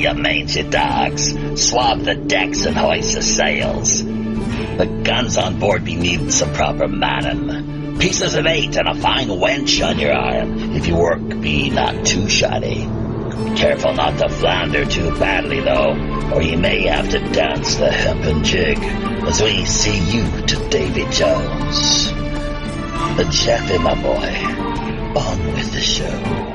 you mangy dogs. Swab the decks and hoist the sails. The guns on board be needing some proper manning. Pieces of 8 and a fine wench on your arm, if your work be not too shoddy. Careful not to flounder too badly, though, or you may have to dance the hempen jig, as we see you to Davy Jones. Jeffy, my boy, on with the show.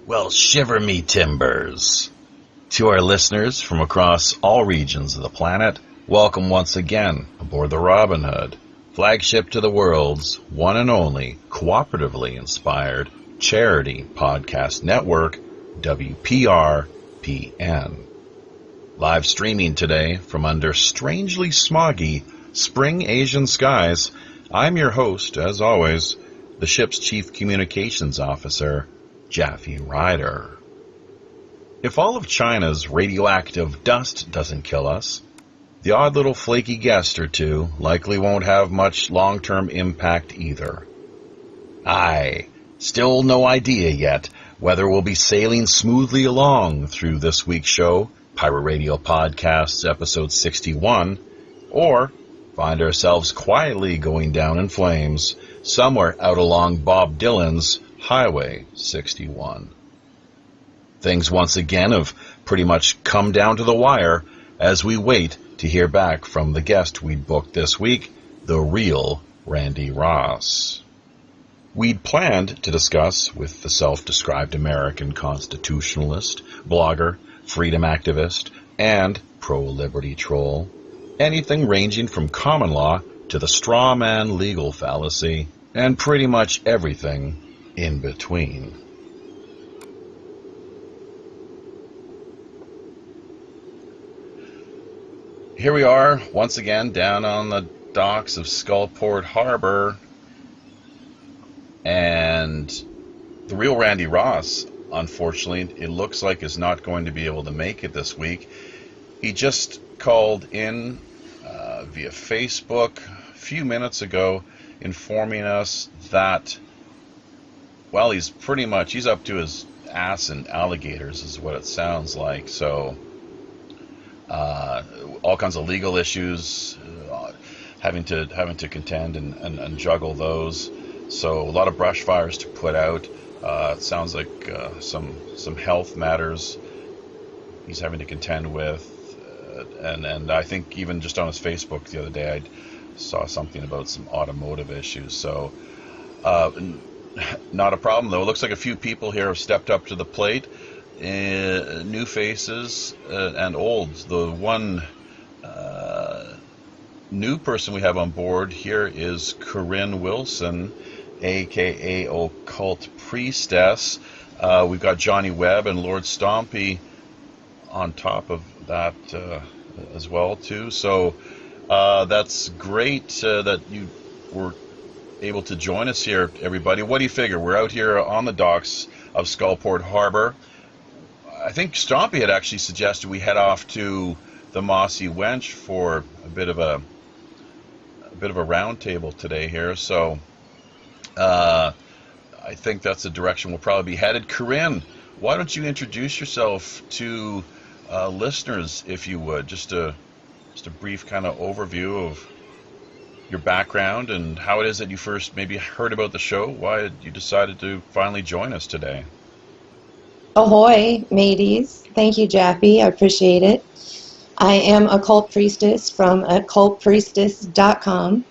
Well, shiver me timbers. To our listeners from across all regions of the planet, welcome once again aboard the Robin Hood, flagship to the world's one and only cooperatively inspired charity podcast network, WPRPN. Live streaming today from under strangely smoggy spring Asian skies, I'm your host, as always, the ship's Chief Communications Officer, Jaffe Ryder. If all of China's radioactive dust doesn't kill us, the odd little flaky guest or two likely won't have much long-term impact either. Aye, still no idea yet whether we'll be sailing smoothly along through this week's show, Pirate Radio Podcasts episode 61, or find ourselves quietly going down in flames somewhere out along Bob Dylan's Highway 61. Things once again have pretty much come down to the wire as we wait to hear back from the guest we'd booked this week, the real Randy Ross. We'd planned to discuss with the self-described American constitutionalist, blogger, freedom activist, and pro-liberty troll anything ranging from common law to the Strawman legal fallacy, and pretty much everything in between. Here we are, once again, down on the docks of Skullport Harbor, and the real Randy Ross, unfortunately, it looks like is not going to be able to make it this week. He just called in via Facebook a few minutes ago, informing us that, well, he's up to his ass in alligators, is what it sounds like. So, all kinds of legal issues, having to contend and juggle those. So a lot of brush fires to put out. It sounds like some health matters he's having to contend with, and I think even just on his Facebook the other day I saw something about some automotive issues. So not a problem though. It looks like a few people here have stepped up to the plate, new faces and old. The one new person we have on board here is Corinne Wilson, aka Occult Priestess. We've got Johnny Webb and Lord Stompy on top of that as well too. So that's great that you were able to join us here, everybody. What do you figure? We're out here on the docks of Skullport Harbor. I think Stompy had actually suggested we head off to the Mossy Wench for a bit of a round table today here. So I think that's the direction we'll probably be headed. Corinne, why don't you introduce yourself to listeners, if you would, just a brief kind of overview of your background and how it is that you first maybe heard about the show, why you decided to finally join us today. Ahoy, mateys. Thank you, Jaffe. I appreciate it. I am Occult Priestess from occultpriestess.com,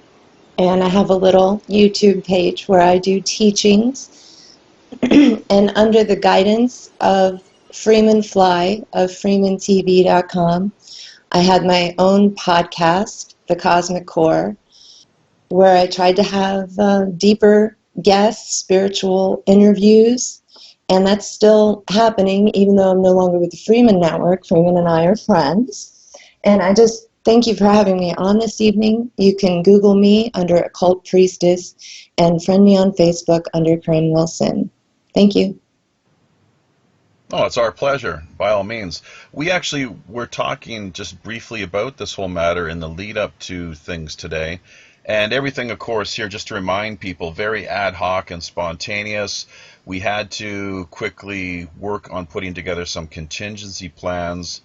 and I have a little YouTube page where I do teachings. And under the guidance of Freeman Fly of freemantv.com, I had my own podcast, The Cosmic Core, where I tried to have deeper guests, spiritual interviews, and that's still happening even though I'm no longer with the Freeman Network. Freeman and I are friends. And I just thank you for having me on this evening. You can Google me under Occult Priestess and friend me on Facebook under Corinne Wilson. Thank you. Oh, it's our pleasure, by all means. We actually were talking just briefly about this whole matter in the lead up to things today, And everything, of course, here, just to remind people, very ad hoc and spontaneous. We had to quickly work on putting together some contingency plans.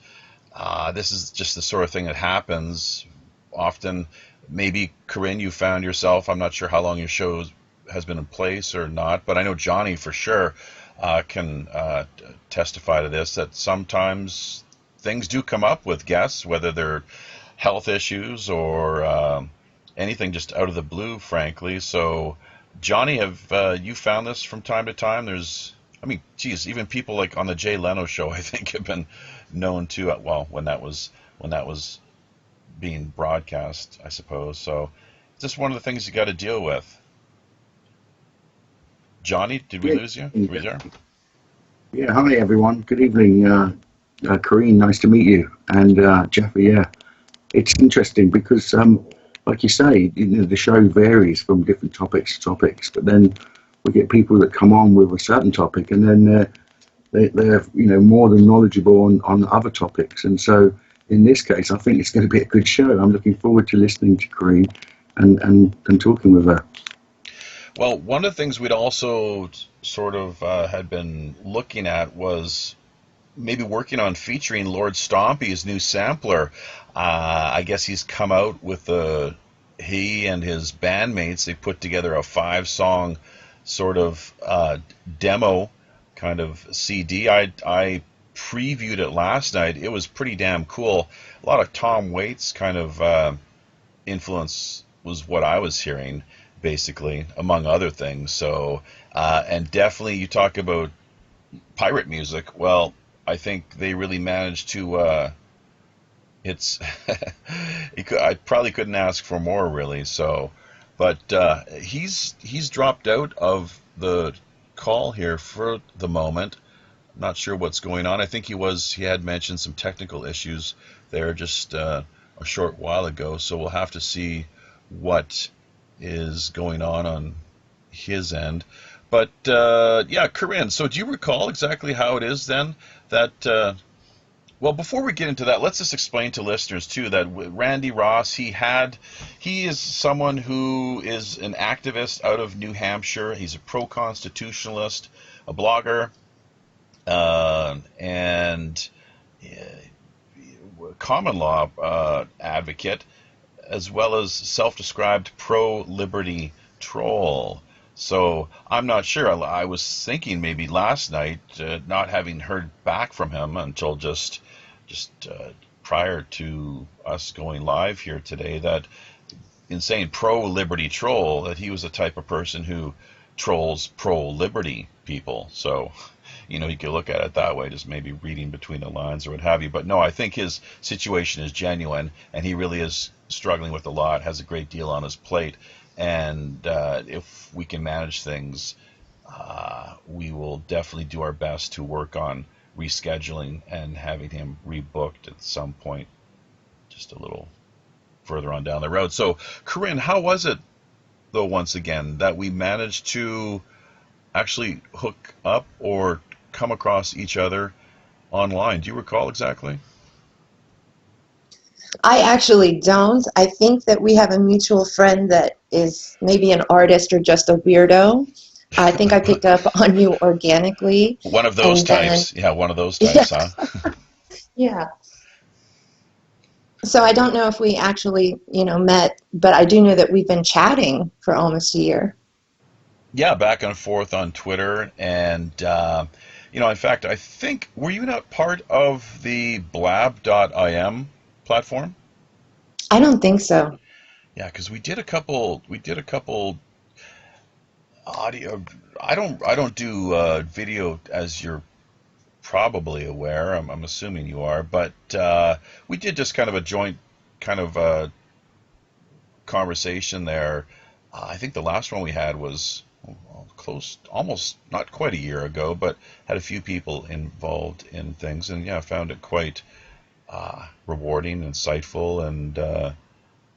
This is just the sort of thing that happens often. Maybe, Corinne, you found yourself, I'm not sure how long your show has been in place or not, but I know Johnny for sure can testify to this, that sometimes things do come up with guests, whether they're health issues or anything just out of the blue, frankly. So, Johnny, have you found this from time to time? I mean, geez, even people like on the Jay Leno show, I think, have been known to. Well, when that was being broadcast, I suppose. So, it's just one of the things you got to deal with. Johnny, did we lose you? Are we there? Yeah, hi everyone. Good evening, Corinne. Nice to meet you, and Jeffrey. Yeah, it's interesting because, like you say, the show varies from different topics to topics, but then we get people that come on with a certain topic, and then they're more than knowledgeable on other topics. And so, in this case, I think it's going to be a good show. I'm looking forward to listening to Corinne and talking with her. Well, one of the things we'd also sort of had been looking at was maybe working on featuring Lord Stompy's new sampler. I guess he's come out with he and his bandmates, they put together a 5-song sort of demo kind of CD. I previewed it last night. It was pretty damn cool. A lot of Tom Waits kind of influence was what I was hearing, basically, among other things. So, and definitely you talk about pirate music. Well, I think they really managed to, I probably couldn't ask for more, really. So, but he's dropped out of the call here for the moment. Not sure what's going on. I think he had mentioned some technical issues there just a short while ago. So we'll have to see what is going on his end. But yeah, Corinne, so do you recall exactly how it is then that well, before we get into that, let's just explain to listeners too that Randy Ross, he is someone who is an activist out of New Hampshire. He's a pro-constitutionalist, a blogger, and common law advocate, as well as self-described pro-liberty troll. So I'm not sure. I was thinking maybe last night, not having heard back from him until just prior to us going live here today, that in saying pro-liberty troll, that he was the type of person who trolls pro-liberty people. So, you could look at it that way, just maybe reading between the lines or what have you. But no, I think his situation is genuine, and he really is struggling with a lot, has a great deal on his plate. And if we can manage things, we will definitely do our best to work on rescheduling and having him rebooked at some point, just a little further on down the road. So, Corinne, how was it, though, once again, that we managed to actually hook up or come across each other online? Do you recall exactly? I actually don't. I think that we have a mutual friend that is maybe an artist or just a weirdo. I think I picked up on you organically. One of those types. Yeah, one of those types, yeah. Huh? Yeah. So I don't know if we actually, met, but I do know that we've been chatting for almost a year. Yeah, back and forth on Twitter. And, in fact, I think, were you not part of the blab.im platform? I don't think so. Yeah, because we did a couple audio. I don't do video, as you're probably aware. I'm assuming you are, but we did just kind of a joint kind of conversation there. I think the last one we had was close, almost not quite a year ago, but had a few people involved in things, and yeah, found it quite rewarding, insightful, and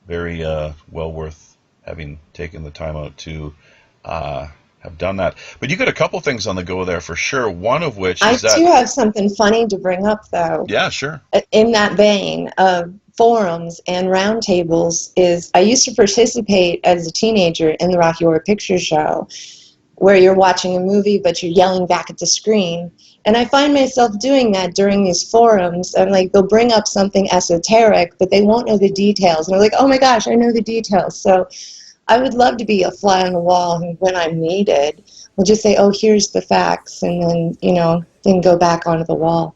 very well worth having taken the time out to have done that. But you got a couple things on the go there for sure. One of which is I do have something funny to bring up, though. Yeah, sure. In that vein, forums and roundtables is I used to participate as a teenager in the Rocky Horror Picture Show, where you're watching a movie but you're yelling back at the screen. And I find myself doing that during these forums, and like they'll bring up something esoteric, but they won't know the details. And they're like, oh my gosh, I know the details. So I would love to be a fly on the wall, and when I'm needed, we'll just say, oh, here's the facts, and then, then go back onto the wall.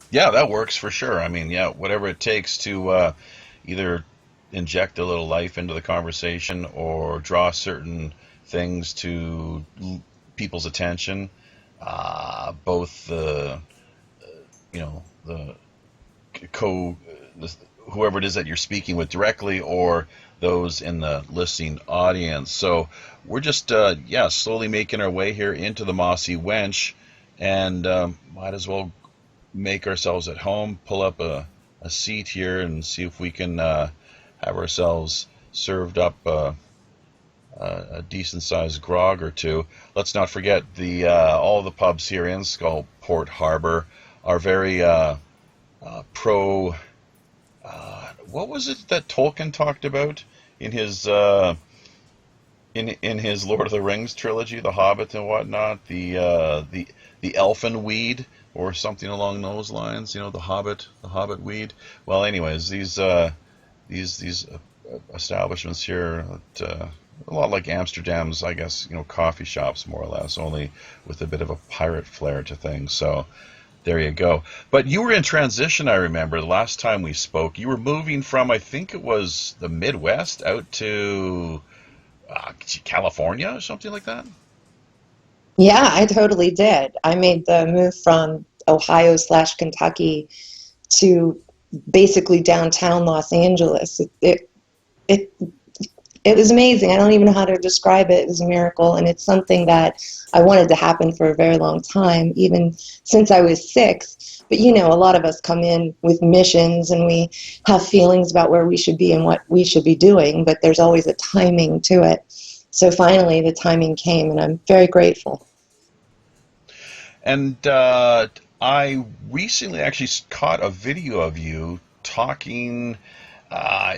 Yeah, that works for sure. I mean, yeah, whatever it takes to either inject a little life into the conversation or draw certain things to people's attention, both the co the, whoever it is that you're speaking with directly or those in the listening audience. So we're just slowly making our way here into the Mossy Wench, and might as well make ourselves at home, pull up a seat here, and see if we can have ourselves served up a decent-sized grog or two. Let's not forget the all the pubs here in Skullport Harbor are very pro. What was it that Tolkien talked about in his in his Lord of the Rings trilogy, The Hobbit and whatnot? The elfin weed or something along those lines. The Hobbit weed. Well, anyways, these establishments here, a lot like Amsterdam's, I guess, coffee shops more or less, only with a bit of a pirate flair to things. So there you go. But you were in transition, I remember, the last time we spoke. You were moving from, I think it was the Midwest out to California or something like that? Yeah, I totally did. I made the move from Ohio/Kentucky to basically downtown Los Angeles. It it was amazing. I don't even know how to describe it. It was a miracle, and it's something that I wanted to happen for a very long time, even since I was 6. But a lot of us come in with missions, and we have feelings about where we should be and what we should be doing, but there's always a timing to it. So finally, the timing came, and I'm very grateful. And I recently actually caught a video of you talking.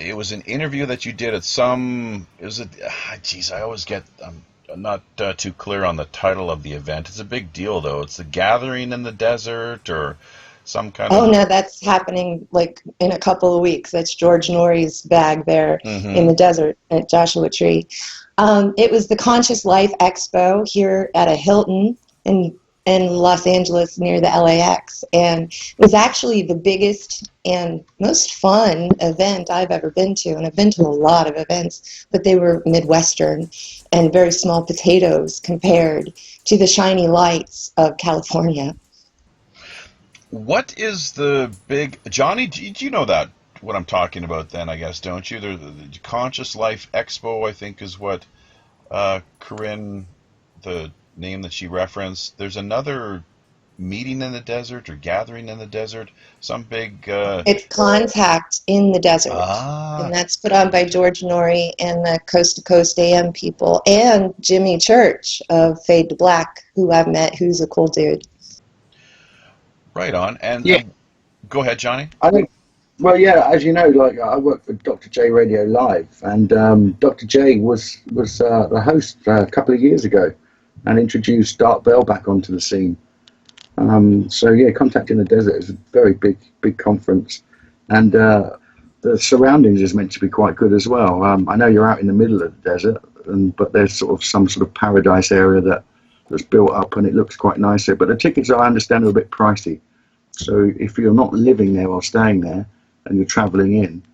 It was an interview that you did at some. It was a. Geez, I always get. I'm not too clear on the title of the event. It's a big deal, though. It's the Gathering in the Desert, or some kind of. Oh no, that's happening like in a couple of weeks. That's George Norrie's bag there in the desert at Joshua Tree. It was the Conscious Life Expo here at a Hilton in Los Angeles near the LAX, and it was actually the biggest and most fun event I've ever been to, and I've been to a lot of events, but they were Midwestern and very small potatoes compared to the shiny lights of California. What is the big Johnny? Do you know that what I'm talking about? Then I guess, don't you? The Conscious Life Expo, I think, is what Corinne, the name that she referenced. There's another meeting in the desert or gathering in the desert. Some big. It's Contact in the Desert, and that's put on by George Norrie and the Coast to Coast AM people, and Jimmy Church of Fade to Black, who I've met, who's a cool dude. Right on. And Yeah. Go ahead, Johnny. I think, well, yeah, as you know, like I work for Dr. J Radio Live, and Dr. J was the host a couple of years ago, and introduced Art Bell back onto the scene. So yeah, Contact in the Desert is a very big conference, and the surroundings is meant to be quite good as well. I know you're out in the middle of the desert, but there's some sort of paradise area that's built up, and it looks quite nice there. But the tickets, I understand, are a bit pricey. So if you're not living there or staying there, and you're travelling in,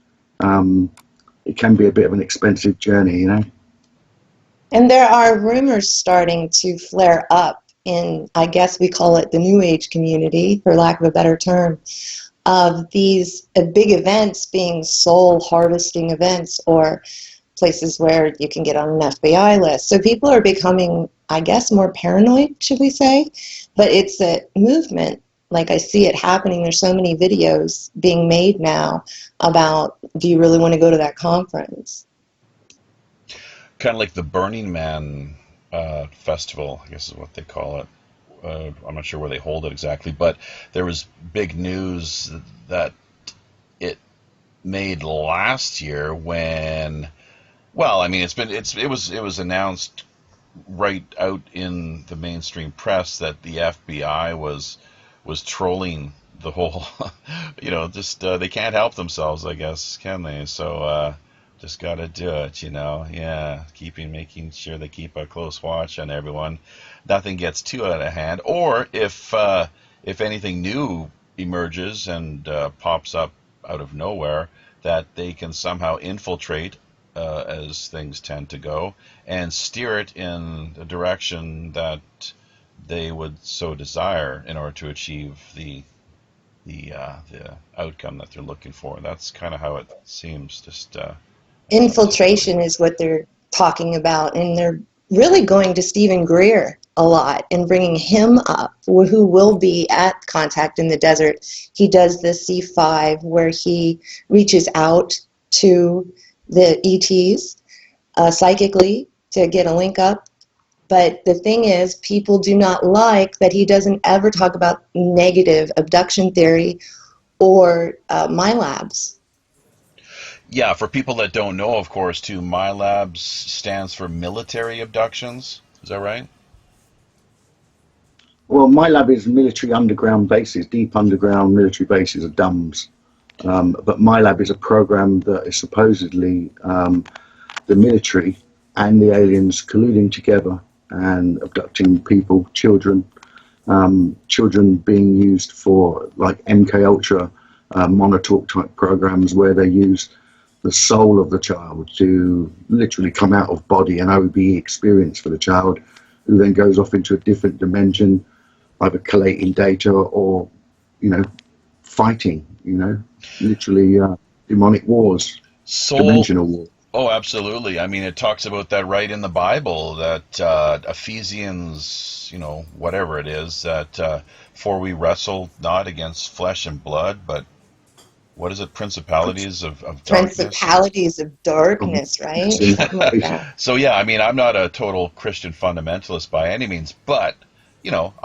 it can be a bit of an expensive journey, And there are rumors starting to flare up in, I guess we call it the New Age community, for lack of a better term, of these big events being soul harvesting events or places where you can get on an FBI list. So people are becoming, I guess, more paranoid, should we say? But it's a movement. Like, I see it happening. There's so many videos being made now about, do you really want to go to that conference? Kind of like the Burning Man festival, I guess is what they call it. I'm not sure where they hold it exactly, but there was big news that made last year when, well, I mean, it was announced right out in the mainstream press that the FBI was trolling the whole, just they can't help themselves, I guess, can they? So just got to do it, Yeah, making sure they keep a close watch on everyone. Nothing gets too out of hand, or if anything new emerges and pops up out of nowhere, that they can somehow infiltrate, as things tend to go, and steer it in the direction that they would so desire in order to achieve the outcome that they're looking for. That's kind of how it seems. Just Infiltration is what they're talking about, and they're really going to Stephen Greer a lot and bringing him up, who will be at Contact in the Desert. He does the C5 where he reaches out to the ETs psychically to get a link up. But the thing is, people do not like that he doesn't ever talk about negative abduction theory or MyLabs. Yeah, for people that don't know, of course, too, MyLabs stands for military abductions. Is that right? Well, my lab is military underground bases, deep underground military bases, or DUMBs. But my lab is a program that is supposedly the military and the aliens colluding together and abducting people, children, children being used for like MK Ultra monotalk type programs where they use the soul of the child to literally come out of body, an OBE experience for the child, who then goes off into a different dimension, either collating data or, fighting, literally demonic wars, dimensional wars. Oh, absolutely. I mean, it talks about that right in the Bible, that Ephesians, whatever it is, that for we wrestle not against flesh and blood, but what is it, principalities of darkness? Principalities of darkness, right? Something like that. So, yeah, I mean, I'm not a total Christian fundamentalist by any means, but,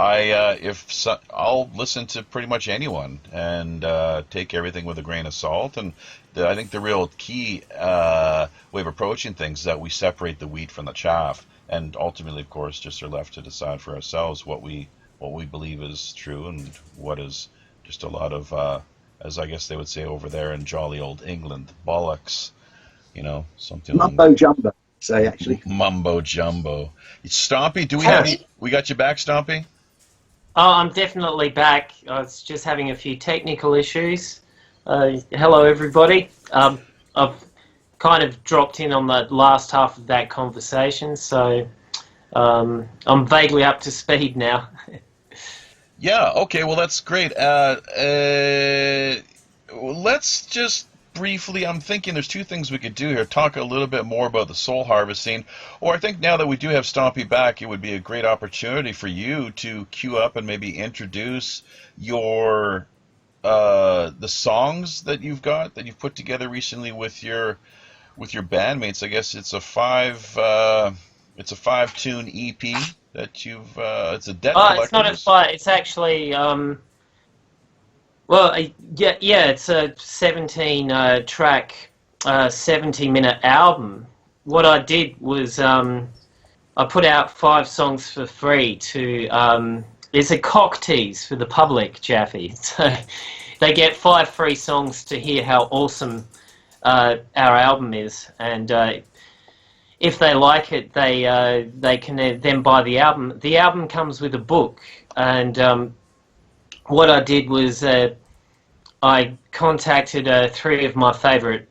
I'll listen to pretty much anyone and take everything with a grain of salt. And I think the real key way of approaching things is that we separate the wheat from the chaff, and ultimately, of course, just are left to decide for ourselves what we believe is true and what is just a lot of, as I guess they would say over there in jolly old England, bollocks. Something mumbo jumbo. Say actually, mumbo jumbo. Stompy, do we have you? We got you back, Stompy? Oh, I'm definitely back. I was just having a few technical issues. Hello, everybody. I've kind of dropped in on the last half of that conversation, so I'm vaguely up to speed now. Yeah, okay, well, that's great. Let's just briefly, I'm thinking there's two things we could do here. Talk a little bit more about the soul harvesting, or I think now that we do have Stompy back, it would be a great opportunity for you to queue up and maybe introduce your the songs that you've put together recently with your bandmates. I guess it's a five tune EP that you've it's a debt collector. It's not a five. It's actually it's a 17 track, 70-minute album. What I did was I put out 5 songs for free to. It's a cock tease for the public, Jaffe. So they get 5 free songs to hear how awesome our album is, and if they like it, they can then buy the album. The album comes with a book, and what I did was I contacted 3 of my favourite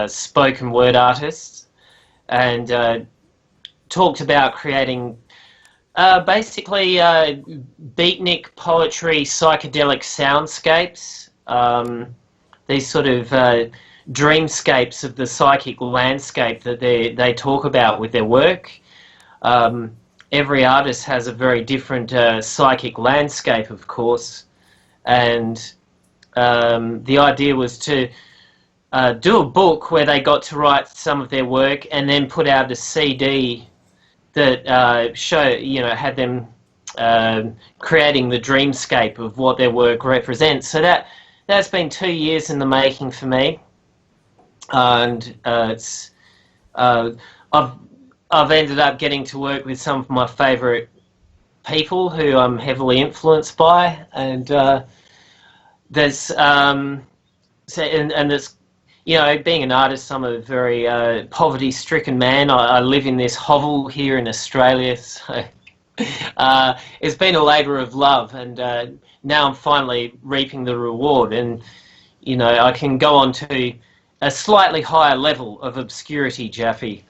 spoken word artists and talked about creating basically beatnik poetry, psychedelic soundscapes, these sort of dreamscapes of the psychic landscape that they talk about with their work. Every artist has a very different psychic landscape, of course, and the idea was to do a book where they got to write some of their work and then put out a CD that had them creating the dreamscape of what their work represents. So that's been 2 years in the making for me. and it's I've ended up getting to work with some of my favourite people who I'm heavily influenced by, and there's and it's, you know, being an artist, I'm a very poverty-stricken man. I live in this hovel here in Australia, so it's been a labour of love, and now I'm finally reaping the reward. And you know, I can go on to a slightly higher level of obscurity, Jaffe.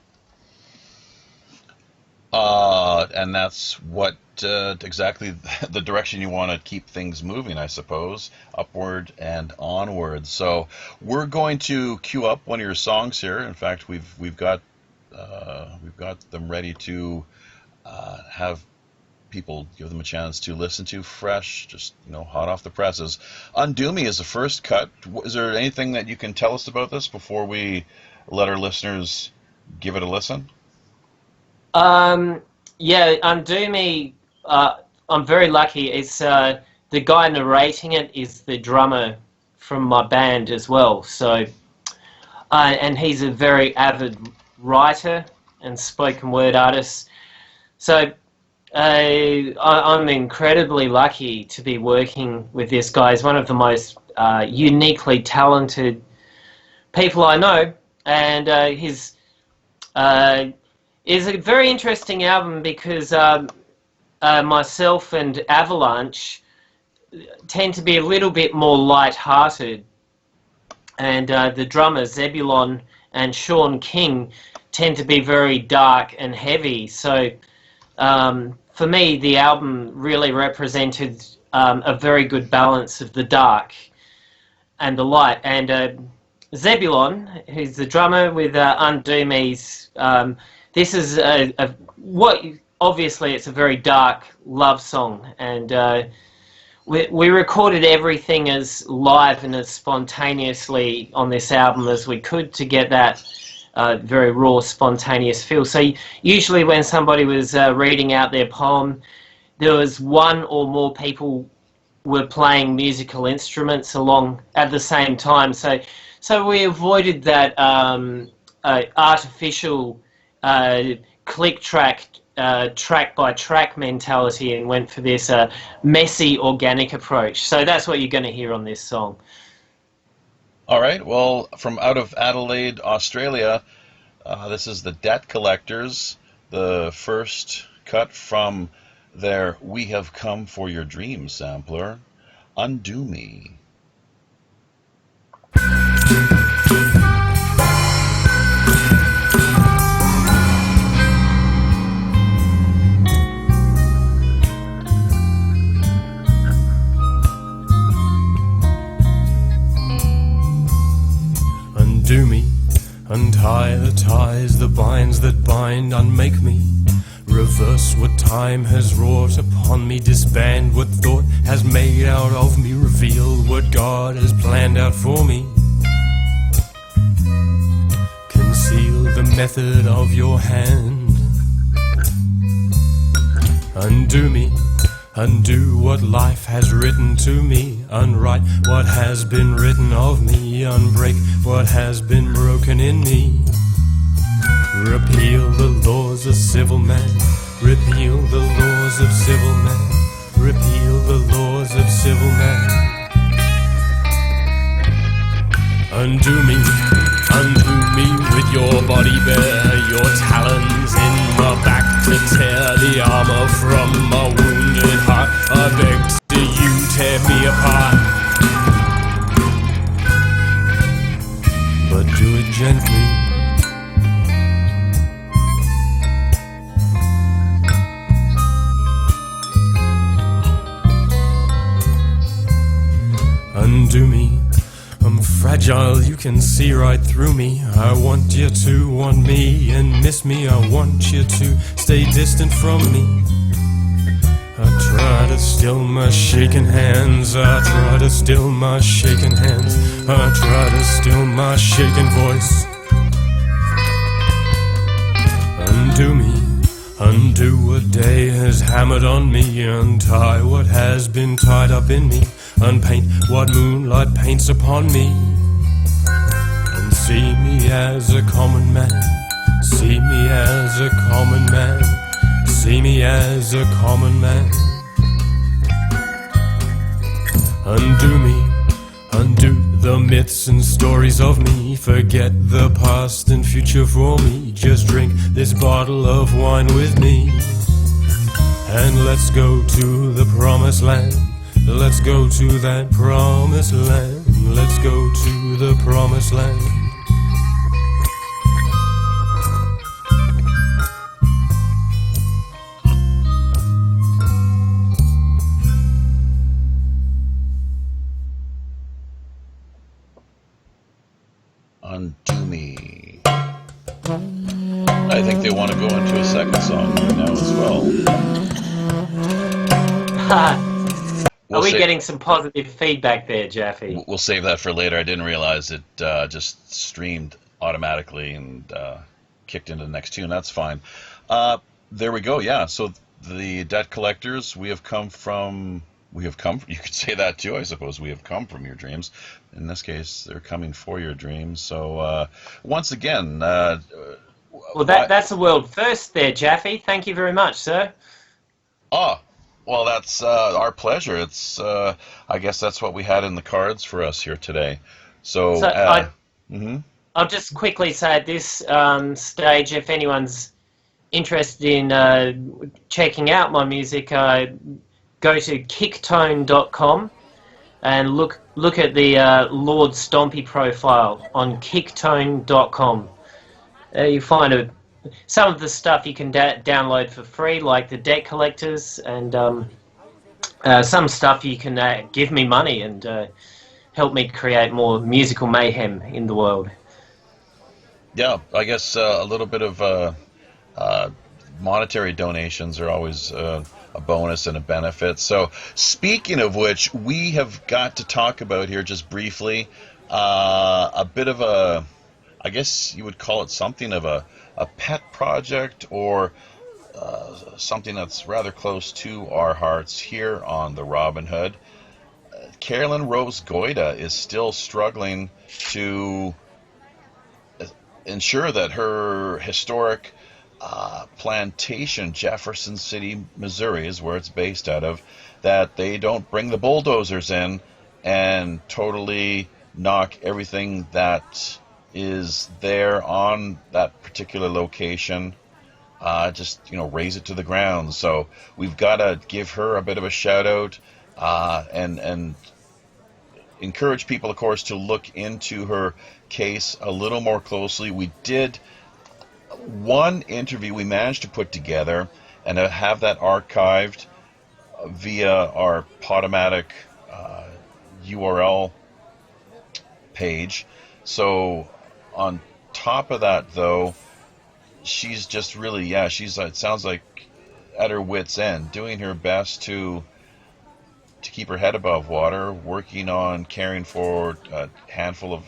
And that's what exactly the direction you want to keep things moving, I suppose, upward and onward. So we're going to queue up one of your songs here. In fact, we've got them ready to have people, give them a chance to listen to fresh, just, you know, hot off the presses. Undo Me is the first cut. Is there anything that you can tell us about this before we let our listeners give it a listen? Yeah, Undo Me, I'm very lucky. It's the guy narrating it is the drummer from my band as well. So, and he's a very avid writer and spoken word artist. So, I'm incredibly lucky to be working with this guy. He's one of the most uniquely talented people I know, and his is a very interesting album because myself and Avalanche tend to be a little bit more light-hearted, and the drummers Zebulon and Sean King tend to be very dark and heavy. So for me, the album really represented a very good balance of the dark and the light. And Zebulon, who's the drummer with Undo Me's, this is what obviously it's a very dark love song, and we recorded everything as live and as spontaneously on this album as we could to get that very raw, spontaneous feel. So usually when somebody was reading out their poem, there was one or more people were playing musical instruments along at the same time. So we avoided that artificial click track, track by track mentality, and went for this messy, organic approach. So that's what you're going to hear on this song. All right. Well, from out of Adelaide, Australia, this is the Debt Collectors, the first cut from their We Have Come for Your Dreams sampler, Undo Me. Undo me, untie the ties, the binds that bind, unmake me. Reverse what time has wrought upon me, disband what thought has made out of me, reveal what God has planned out for me. Conceal the method of your hand. Undo me, undo what life has written to me, unwrite what has been written of me, unbreak what has been broken in me. Repeal the laws of civil man, repeal the laws of civil man, repeal the laws of civil man. Undo me with your body bare, your talons in my back to tear the armor from my wounded heart. I beg to you, tear me apart, but do it gently. Undo me, I'm fragile, you can see right through me. I want you to want me and miss me. I want you to stay distant from me. I try to still my shaking hands, I try to still my shaking hands, I try to still my shaking voice. Undo me, undo what day has hammered on me, untie what has been tied up in me, unpaint what moonlight paints upon me. See me as a common man. See me as a common man. See me as a common man. Undo me, undo the myths and stories of me. Forget the past and future for me. Just drink this bottle of wine with me. And let's go to the promised land. Let's go to that promised land. Let's go to the promised land. Undo me. I think they want to go into a second song right now as well. Are we getting some positive feedback there, Jaffe? We'll save that for later. I didn't realize it just streamed automatically and kicked into the next tune. That's fine. There we go. Yeah. So the debt collectors, you could say that too, I suppose. We have come from your dreams. In this case, they're coming for your dreams. So once again, well, that's a world first there, Jaffe. Thank you very much, sir. Well, that's our pleasure. It's I guess that's what we had in the cards for us here today. So I'll just quickly say at this stage, if anyone's interested in checking out my music, go to kicktone.com and look at the Lord Stompy profile on kicktone.com. You find some of the stuff you can download for free, like the debt collectors, and some stuff you can give me money and help me create more musical mayhem in the world. Yeah, I guess a little bit of monetary donations are always a bonus and a benefit. So speaking of which, we have got to talk about here just briefly a bit of a, I guess you would call it something of a pet project, or something that's rather close to our hearts here on the Robin Hood. Carolyn Rose Goida is still struggling to ensure that her historic plantation, Jefferson City, Missouri, is where it's based out of, that they don't bring the bulldozers in and totally knock everything that is there on that particular location, just raze it to the ground. So we've got to give her a bit of a shout out, and encourage people, of course, to look into her case a little more closely. We did one interview we managed to put together and have that archived via our Podomatic URL page. So on top of that, though, she's just really, it sounds like at her wit's end, doing her best to keep her head above water, working on caring for a handful of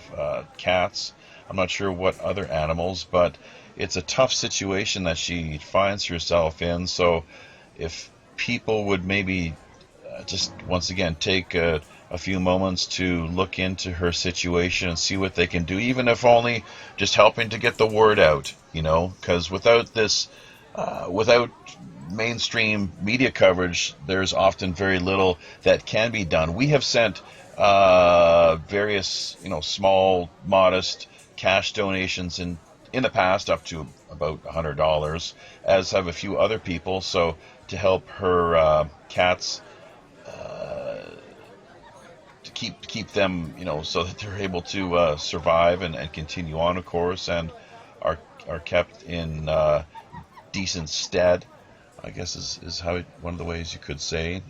cats. I'm not sure what other animals, but it's a tough situation that she finds herself in. So if people would maybe just once again take a few moments to look into her situation and see what they can do, even if only just helping to get the word out, because without this, without mainstream media coverage, there's often very little that can be done. We have sent various, small, modest cash donations in the past, up to about $100, as have a few other people. So to help her cats, to keep them, so that they're able to survive and continue on, of course, and are kept in decent stead, I guess is how one of the ways you could say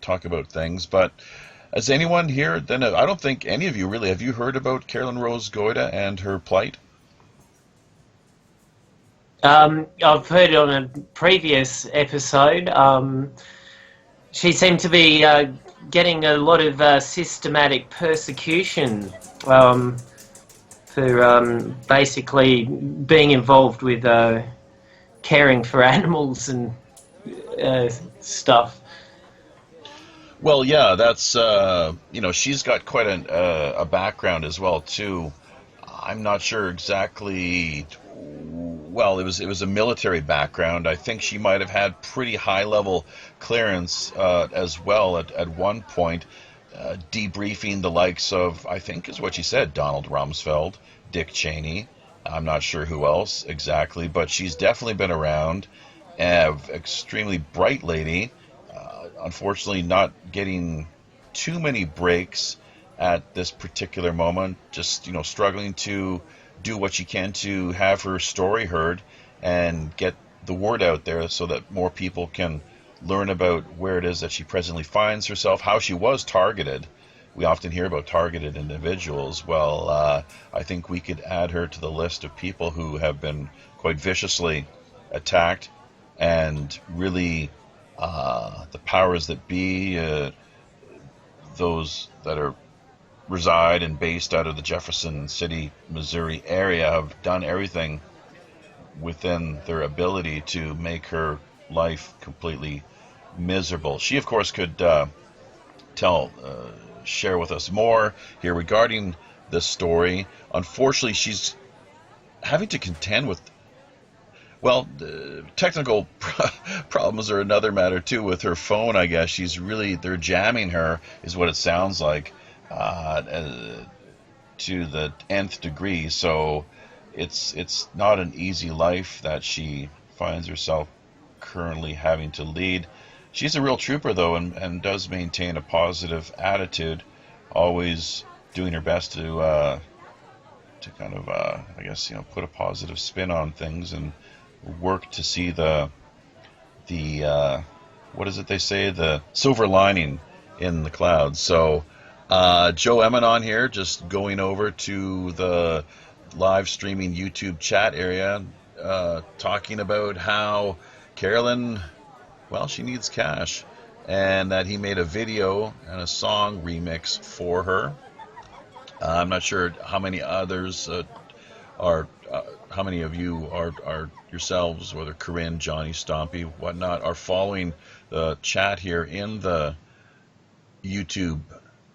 talk about things. But has anyone here, then I don't think any of you really, have you heard about Carolyn Rose Goida and her plight? I've heard it on a previous episode. She seemed to be getting a lot of systematic persecution for basically being involved with caring for animals and stuff. Well, yeah, that's she's got quite a background as well too. I'm not sure exactly. Well, it was a military background. I think she might have had pretty high level clearance as well at one point, debriefing the likes of, I think is what she said, Donald Rumsfeld, Dick Cheney. I'm not sure who else exactly, but she's definitely been around. Extremely bright lady. Unfortunately, not getting too many breaks at this particular moment. Just struggling to do what she can to have her story heard and get the word out there so that more people can learn about where it is that she presently finds herself, how she was targeted. We often hear about targeted individuals. Well, I think we could add her to the list of people who have been quite viciously attacked, and really the powers that be, those that are reside and based out of the Jefferson City, Missouri area, have done everything within their ability to make her life completely miserable. She, of course, could share with us more here regarding this story. Unfortunately, she's having to contend with, well, technical problems are another matter too with her phone. I guess they're jamming her, is what it sounds like, to the nth degree. So it's not an easy life that she finds herself currently having to lead. She's a real trooper though, and does maintain a positive attitude, always doing her best to kind of I guess put a positive spin on things and work to see the what is it they say, the silver lining in the clouds. So Joe Emanon here, just going over to the live streaming YouTube chat area, talking about how Carolyn, well, she needs cash, and that he made a video and a song remix for her. I'm not sure how many others are, how many of you are yourselves, whether Corinne, Johnny, Stompy, whatnot, are following the chat here in the YouTube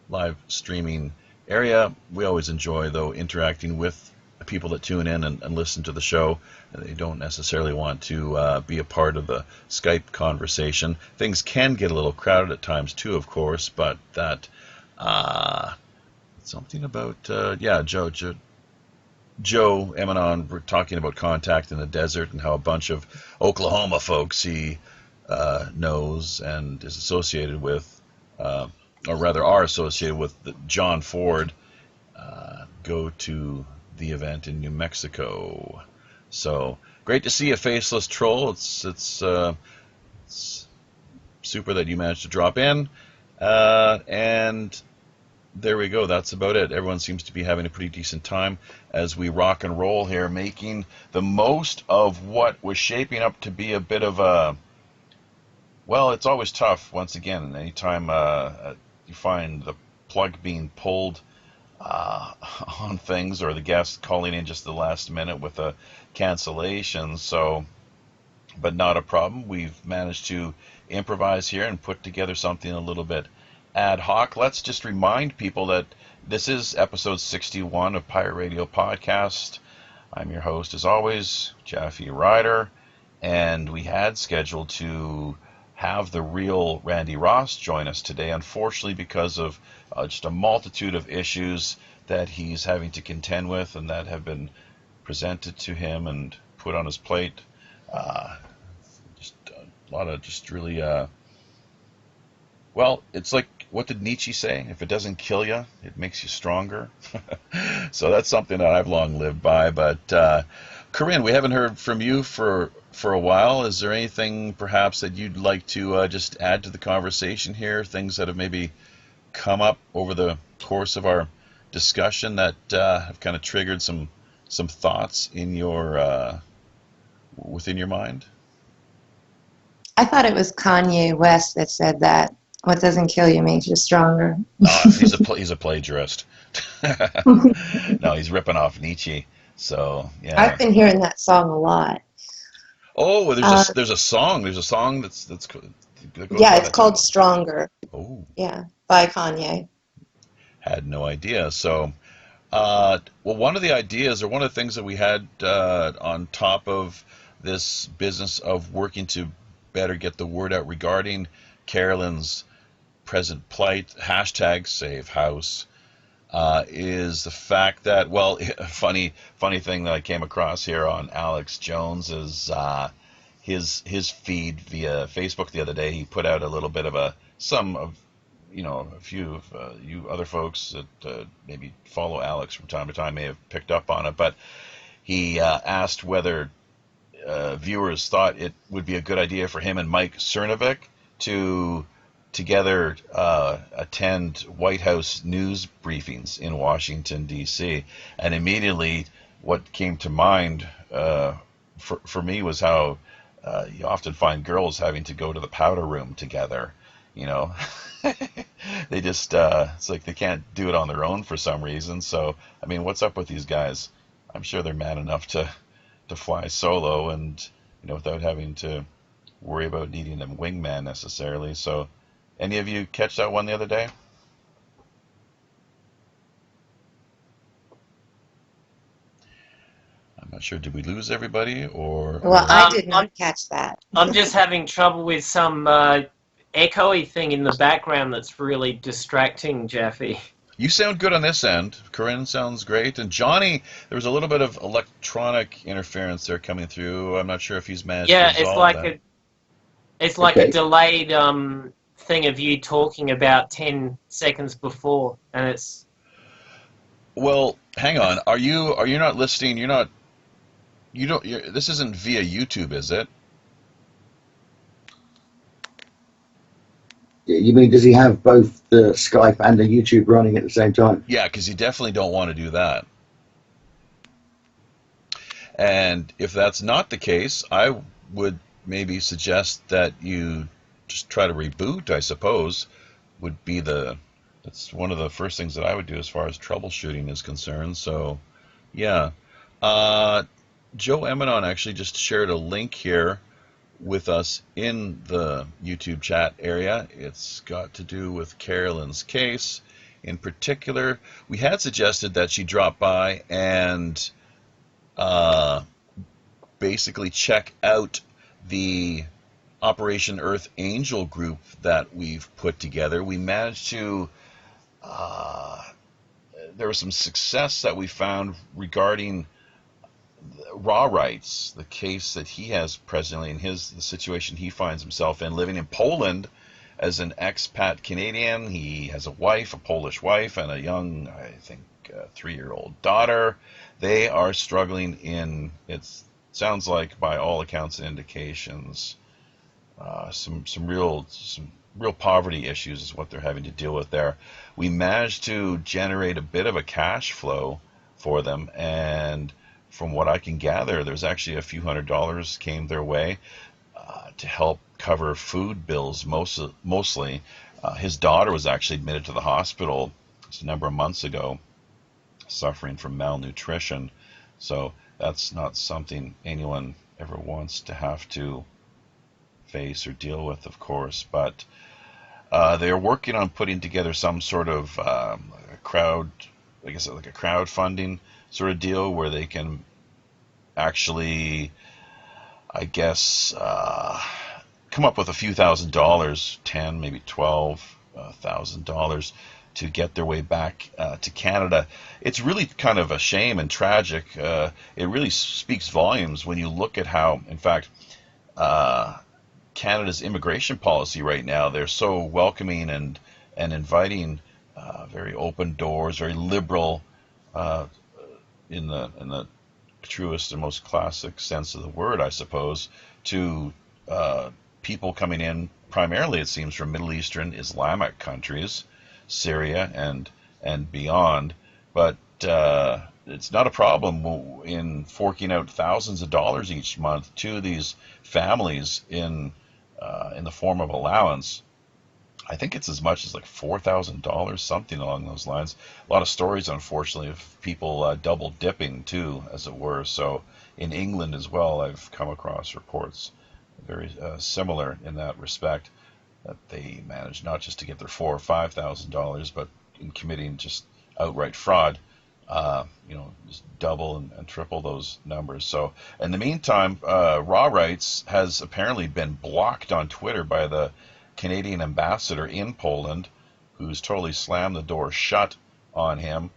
live streaming area. We always enjoy, though, interacting with the people that tune in and listen to the show. They don't necessarily want to be a part of the Skype conversation. Things can get a little crowded at times, too, of course, but that something about, Joe Emanon, we're talking about contact in the desert and how a bunch of Oklahoma folks he knows and is associated with, or rather are associated with, John Ford, go to the event in New Mexico. So great to see a faceless troll. It's super that you managed to drop in, and there we go. That's about it. Everyone seems to be having a pretty decent time as we rock and roll here, making the most of what was shaping up to be a bit of a, well, it's always tough, once again, anytime you find the plug being pulled on things, or the guest calling in just the last minute with a cancellation. So, but not a problem. We've managed to improvise here and put together something a little bit ad hoc. Let's just remind people that this is episode 61 of Pirate Radio Podcast. I'm your host, as always, Jaffe Ryder, and we had scheduled to have the real Randy Ross join us today. Unfortunately, because of just a multitude of issues that he's having to contend with and that have been presented to him and put on his plate, just a lot of just really, well, it's like, what did Nietzsche say? If it doesn't kill you, it makes you stronger. So that's something that I've long lived by. But Corinne, we haven't heard from you for a while. Is there anything perhaps that you'd like to just add to the conversation here? Things that have maybe come up over the course of our discussion that have kind of triggered some thoughts in your within your mind? I thought it was Kanye West that said that. What doesn't kill you makes you stronger. He's a plagiarist. No, he's ripping off Nietzsche. So yeah, I've been hearing that song a lot. Oh, there's a song. There's a song that's that goes Yeah, by it's that called title? Stronger. Oh, Yeah, by Kanye. had no idea. So, well, one of the ideas or one of the things that we had on top of this business of working to better get the word out regarding Carolyn's present plight, hashtag Save House, is the fact that, well, a funny thing that I came across here on Alex Jones is his feed via Facebook the other day. He put out a little bit of a few of you other folks that maybe follow Alex from time to time may have picked up on it, but he asked whether viewers thought it would be a good idea for him and Mike Cernovic to together attend White House news briefings in Washington, D.C. And immediately what came to mind for me was how you often find girls having to go to the powder room together, you know. They just, it's like they can't do it on their own for some reason. So, I mean, what's up with these guys? I'm sure they're man enough to fly solo and, without having to worry about needing a wingman necessarily. So, any of you catch that one the other day? I'm not sure. Did we lose everybody or? Well, I Um, did I'm not catch that. I'm just having trouble with some echoey thing in the background that's really distracting, Jeffy. You sound good on this end. Corinne sounds great, and Johnny, there was a little bit of electronic interference there coming through. I'm not sure if he's managed to Yeah, resolve that. it's like a Okay. delayed thing of you talking about 10 seconds before, and it's Well, hang on. Are you not listening? This isn't via YouTube, is it? You mean, does he have both the Skype and the YouTube running at the same time? Yeah, because you definitely don't want to do that. And if that's not the case, I would maybe suggest that you just try to reboot, I suppose, would be that's one of the first things that I would do as far as troubleshooting is concerned. So, yeah. Uh, Joe Eminon actually just shared a link here with us in the YouTube chat area. It's got to do with Carolyn's case. In particular, we had suggested that she drop by and uh, basically check out the Operation Earth Angel group that we've put together. We managed to, there was some success that we found regarding Raw Rights, the case that he has presently in the situation he finds himself in, living in Poland as an expat Canadian. He has a wife, a Polish wife, and a young, I think, 3-year-old daughter. They are struggling it sounds like, by all accounts and indications, some real poverty issues is what they're having to deal with there. We managed to generate a bit of a cash flow for them, and from what I can gather, there's actually a few $100s came their way to help cover food bills mostly. His daughter was actually admitted to the hospital just a number of months ago, suffering from malnutrition. So that's not something anyone ever wants to have to face or deal with, of course. But they're working on putting together some sort of a crowdfunding sort of deal where they can actually, I guess, come up with a few $1,000s, 10, maybe $12,000 to get their way back to Canada. It's really kind of a shame and tragic. It really speaks volumes when you look at how, in fact, Canada's immigration policy right now, they're so welcoming and inviting, very open doors, very liberal, in the truest and most classic sense of the word, I suppose, to people coming in primarily, it seems, from Middle Eastern Islamic countries, Syria and beyond. But it's not a problem in forking out thousands of dollars each month to these families in the form of allowance. I think it's as much as like $4,000, something along those lines. A lot of stories, unfortunately, of people double dipping too, as it were. So in England as well, I've come across reports very similar in that respect. that they managed not just to get their $4,000 or $5,000, but in committing just outright fraud, just double and triple those numbers. So in the meantime, Raw Rights has apparently been blocked on Twitter by the Canadian ambassador in Poland, who's totally slammed the door shut on him,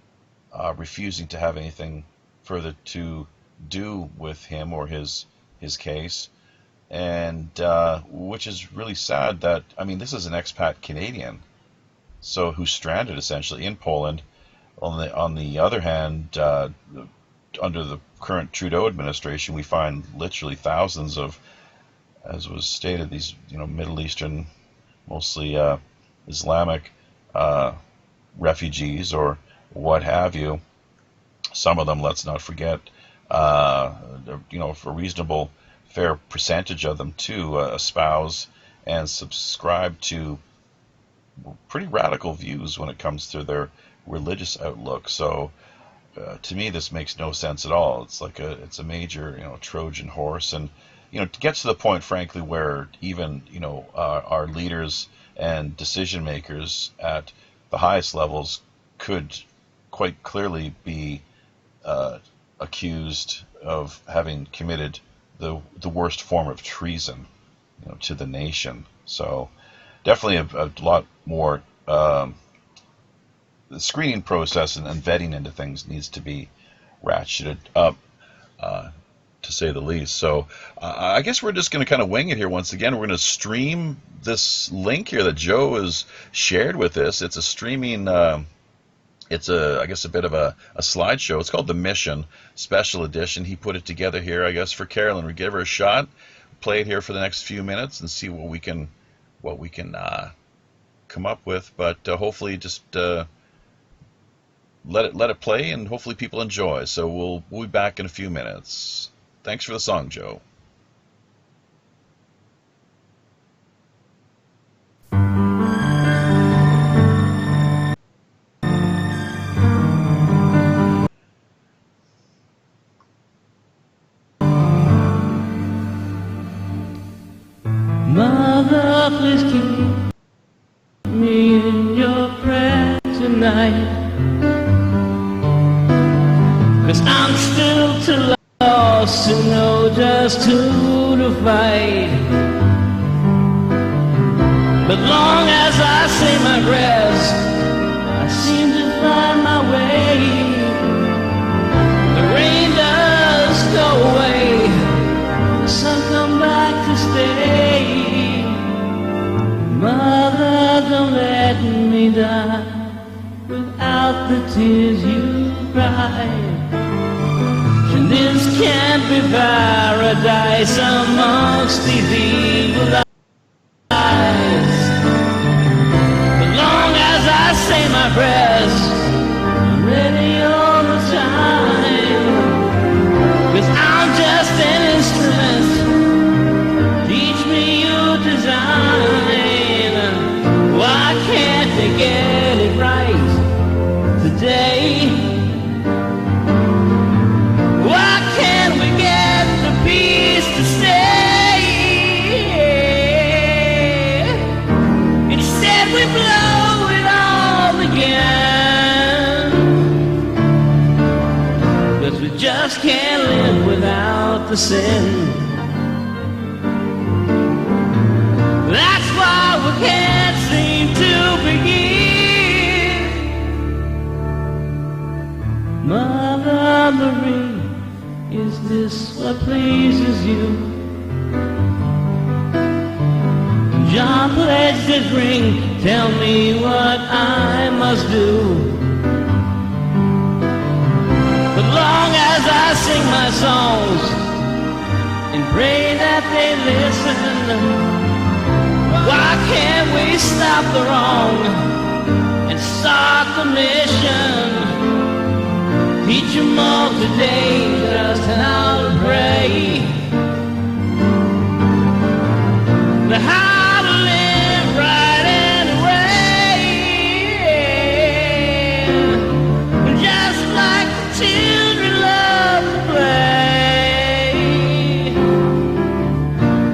refusing to have anything further to do with him or his case. And which is really sad that, this is an expat Canadian, so who's stranded essentially in Poland. On the other hand, under the current Trudeau administration, we find literally thousands of, as was stated, these Middle Eastern, mostly Islamic refugees or what have you. Some of them, let's not forget, for a reasonable, fair percentage of them too, espouse and subscribe to pretty radical views when it comes to their religious outlook. So to me, this makes no sense at all. It's a major Trojan horse, and it gets to the point, frankly, where even our leaders and decision makers at the highest levels could quite clearly be accused of having committed the worst form of treason to the nation. So definitely a lot more the screening process and vetting into things needs to be ratcheted up, to say the least. So I guess we're just going to kind of wing it here once again. We're going to stream this link here that Joe has shared with us. It's a streaming, I guess a bit of a slideshow. It's called The Mission Special Edition. He put it together here, I guess, for Carolyn. We give her a shot, play it here for the next few minutes and see what we can come up with. But hopefully just let it play, and hopefully people enjoy. So we'll be back in a few minutes. Thanks for the song, Joe. Mother, please keep me in your prayer tonight, 'cause I'm still too lost to know just who to fight. But long as I say my prayers, I seem to find my way. The rain does go away, the sun come back to stay. Mother, don't let me die without the tears you cried. And this can't be paradise amongst these evil eyes. As long as I say my prayers, I'm ready all the time. 'Cause I'm just an instrument, teach me your design. Why can't they get it right today? Why can't we get the peace to stay? Instead we blow it all again, 'cause we just can't live without the sin. That's why we can't seem to begin. Mother Marie, is this what pleases you? John pledged his ring, tell me what I must do. But long as I sing my songs and pray that they listen, why can't we stop the wrong and start the mission? Teach them all today just how to pray, how to live right and right, just like the children love to play.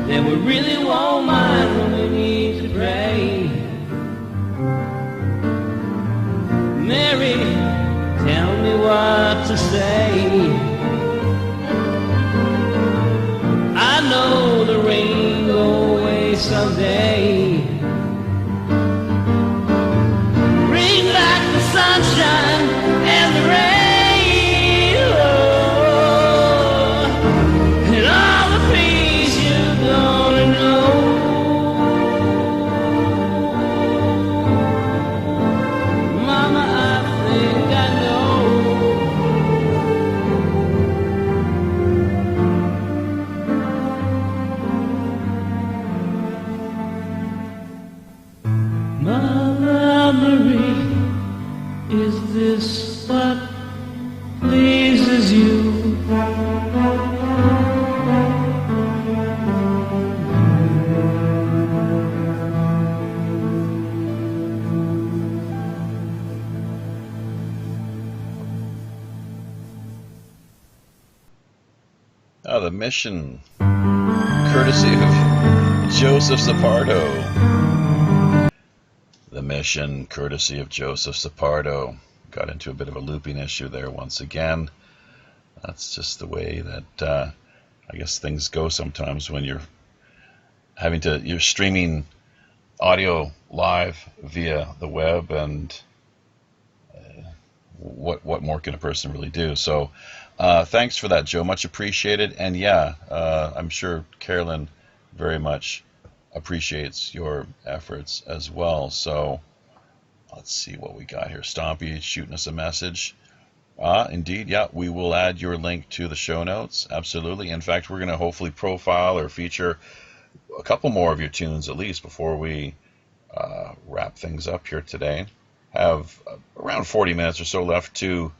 Then we really won't mind when we need to pray. not to stay. I know the rain go away someday. Bring back the sunshine and the rain, oh, and all the peace you're gonna know. Mama, I think I know. Mother Marie, is this what pleases you? The mission, courtesy of Joseph Zapardo. The mission, courtesy of Joseph Zapardo. Got into a bit of a looping issue there once again. That's just the way that I guess things go sometimes when you're streaming audio live via the web, and what more can a person really do? So thanks for that, Joe. Much appreciated. And yeah, I'm sure Carolyn very much appreciates your efforts as well. So let's see what we got here. Stompy shooting us a message. Indeed, yeah, we will add your link to the show notes. Absolutely. In fact, we're going to hopefully profile or feature a couple more of your tunes at least before we wrap things up here today. Have around 40 minutes or so left to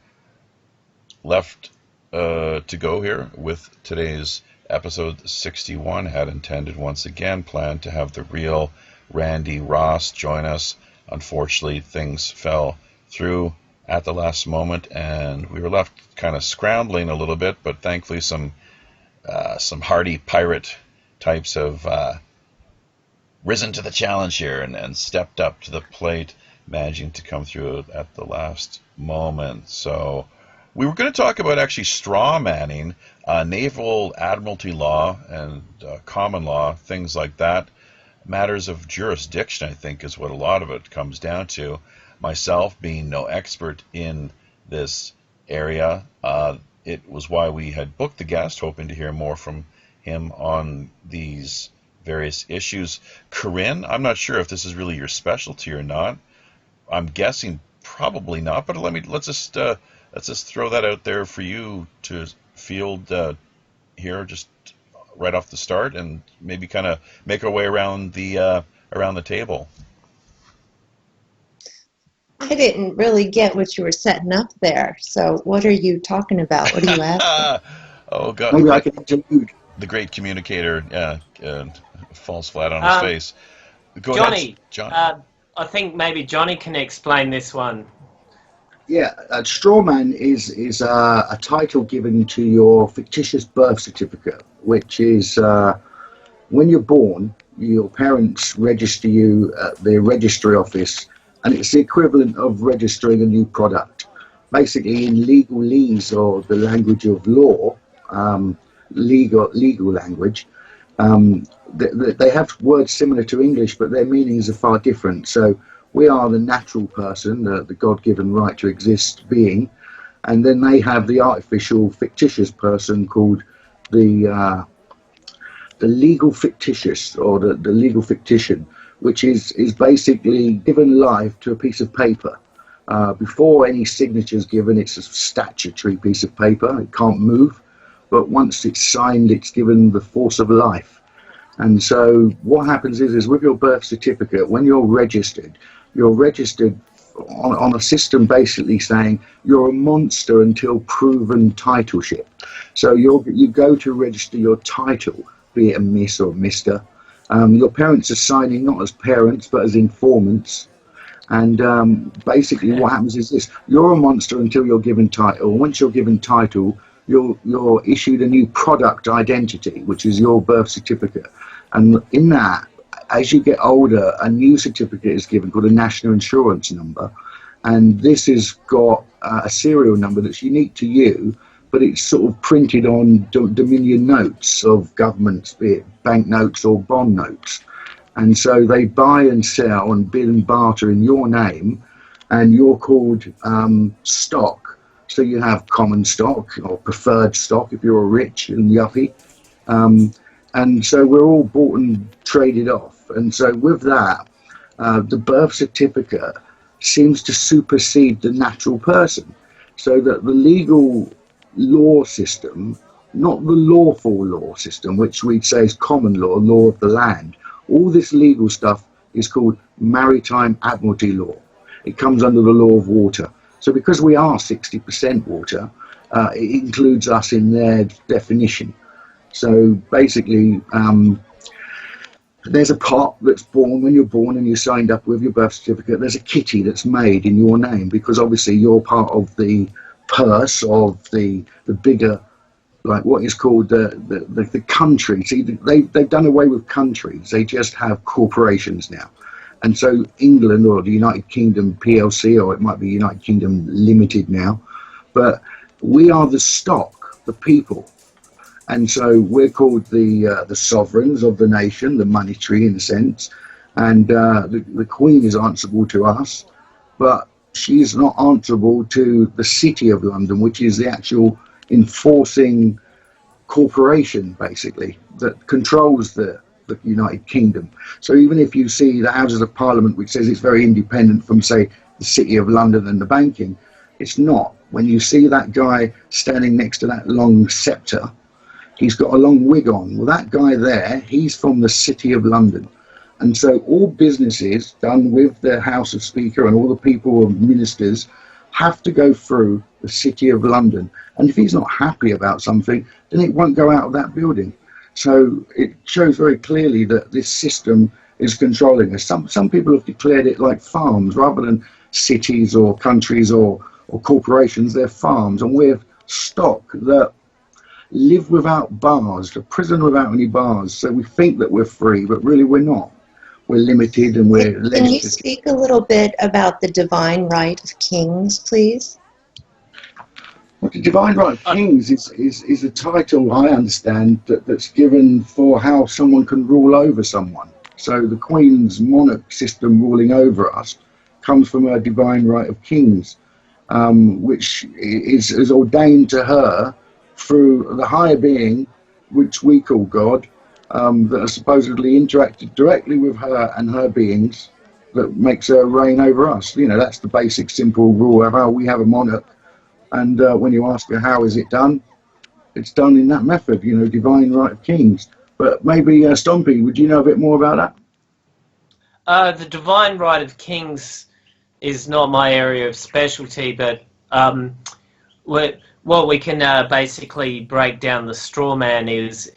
go here with today's episode 61. Had intended once again, planned to have the real Randy Ross join us. Unfortunately, things fell through at the last moment, and we were left kind of scrambling a little bit. But thankfully, some hardy pirate types have risen to the challenge here and stepped up to the plate, managing to come through at the last moment. So we were going to talk about actually strawmanning, naval admiralty law and common law, things like that. Matters of jurisdiction, I think, is what a lot of it comes down to. Myself being no expert in this area, it was why we had booked the guest, hoping to hear more from him on these various issues. Corinne, I'm not sure if this is really your specialty or not. I'm guessing probably not, but let's just throw that out there for you to field here, just right off the start, and maybe kind of make our way around the table. I didn't really get what you were setting up there. So what are you talking about? What are you asking? Oh, God. Maybe I can interlude. The great communicator falls flat on his face. Go Johnny, ahead, John. I think maybe Johnny can explain this one. Yeah, Strawman is a title given to your fictitious birth certificate, which is when you're born, your parents register you at the registry office, and it's the equivalent of registering a new product. Basically, in legalese, or the language of law, legal language, they have words similar to English, but their meanings are far different. So we are the natural person, the God-given right to exist being, and then they have the artificial, fictitious person called the legal fictitious, or the legal fictitious, which is basically given life to a piece of paper. Before any signature is given, it's a statutory piece of paper. It can't move, but once it's signed, it's given the force of life. And so what happens is with your birth certificate, when you're registered on a system basically saying you're a monster until proven titleship. So you go to register your title, be it a Miss or Mr. Your parents are signing not as parents but as informants. And basically what happens is this: you're a monster until you're given title. Once you're given title, you're issued a new product identity, which is your birth certificate. And in that, as you get older, a new certificate is given called a national insurance number. and this has got a serial number that's unique to you, but it's sort of printed on Dominion notes of governments, be it banknotes or bond notes. And so they buy and sell and bid and barter in your name, and you're called stock. So you have common stock or preferred stock if you're rich and yuppie. And so we're all bought and traded off. And so with that, the birth certificate seems to supersede the natural person. So that the legal law system, not the lawful law system, which we'd say is common law of the land, all this legal stuff is called maritime admiralty law. It comes under the law of water. So because we are 60% water, it includes us in their definition. So basically, there's a pot that's born when you're born and you're signed up with your birth certificate. There's a kitty that's made in your name because obviously you're part of the purse of the bigger, like what is called the country. See, they've done away with countries. They just have corporations now. And so England or the United Kingdom PLC, or it might be United Kingdom Limited now, but we are the stock, the people. And so we're called the sovereigns of the nation, the monetary in a sense, and the Queen is answerable to us, but she is not answerable to the City of London, which is the actual enforcing corporation, basically, that controls the United Kingdom. So even if you see the Houses of Parliament, which says it's very independent from, say, the City of London and the banking, it's not. When you see that guy standing next to that long scepter, he's got a long wig on. Well, that guy there, he's from the City of London. And so all businesses done with the House of Speaker and all the people and ministers have to go through the City of London. And if he's not happy about something, then it won't go out of that building. So it shows very clearly that this system is controlling us. Some people have declared it like farms rather than cities or countries or corporations. They're farms, and we're stock that live without bars, a prison without any bars. So we think that we're free, but really we're not. We're limited and we're legislated. Can you speak a little bit about the divine right of kings, please? Well, the divine right of kings is a title, I understand, that's given for how someone can rule over someone. So the Queen's monarch system ruling over us comes from her divine right of kings, which is ordained to her through the higher being, which we call God, that are supposedly interacted directly with her and her beings, that makes her reign over us. You know, that's the basic simple rule of how we have a monarch. And when you ask her how is it done, it's done in that method, you know, divine right of kings. But maybe Stompy, would you know a bit more about that? The divine right of kings is not my area of specialty, but what we can basically break down the Strawman is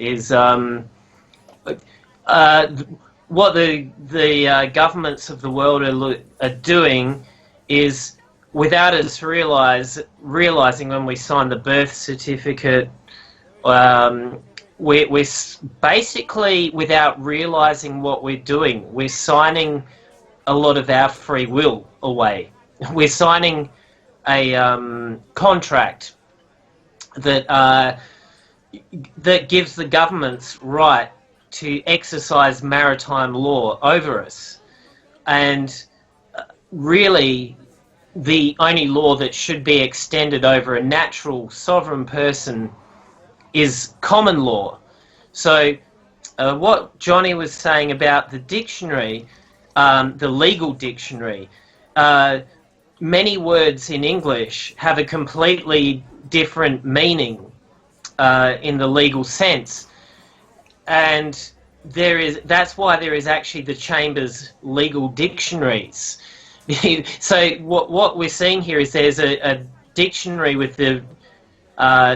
what the governments of the world are doing is, without us realizing when we sign the birth certificate, we're basically, without realizing what we're doing, we're signing a lot of our free will away. We're signing a contract that gives the government's right to exercise maritime law over us. And really, the only law that should be extended over a natural sovereign person is common law. So what Johnny was saying about the dictionary, the legal dictionary, many words in English have a completely different meaning in the legal sense. And that's why there is actually the Chamber's legal dictionaries. So what we're seeing here is there's a dictionary with the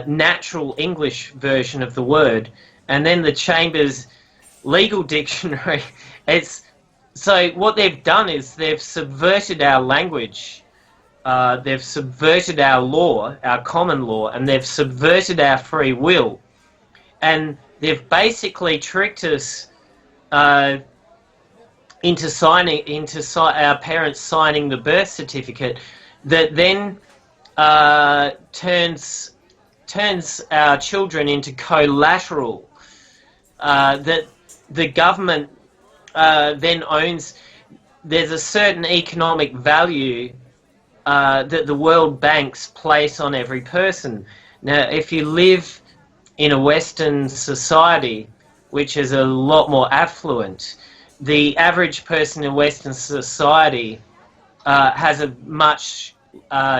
natural English version of the word, and then the Chamber's legal dictionary. So what they've done is they've subverted our language, they've subverted our law, our common law, and they've subverted our free will, and they've basically tricked us our parents signing the birth certificate, that then turns our children into collateral that the government then owns. There's a certain economic value that the world banks place on every person. Now, if you live in a Western society, which is a lot more affluent, the average person in Western society has a much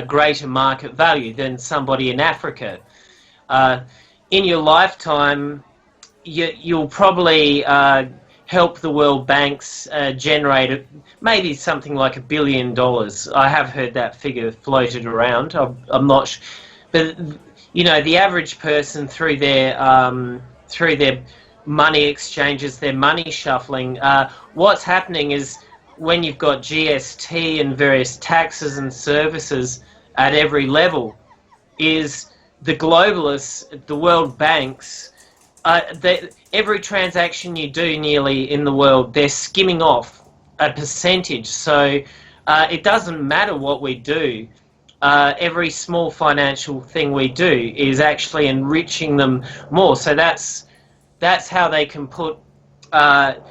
greater market value than somebody in Africa. In your lifetime, you'll probably help the world banks generate maybe something like $1 billion. I have heard that figure floated around. I'm not sure. But, you know, the average person through their money exchanges, their money shuffling, what's happening is when you've got GST and various taxes and services at every level, is the globalists, the world banks, every transaction you do nearly in the world, they're skimming off a percentage. So it doesn't matter what we do. Every small financial thing we do is actually enriching them more. So that's how they can put a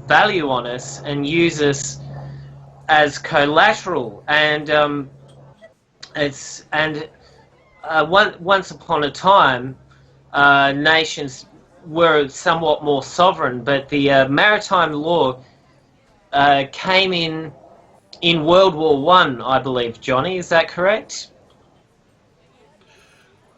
value on us and use us as collateral. And once upon a time, nations were somewhat more sovereign, but the maritime law came in World War One, I believe. Johnny, is that correct?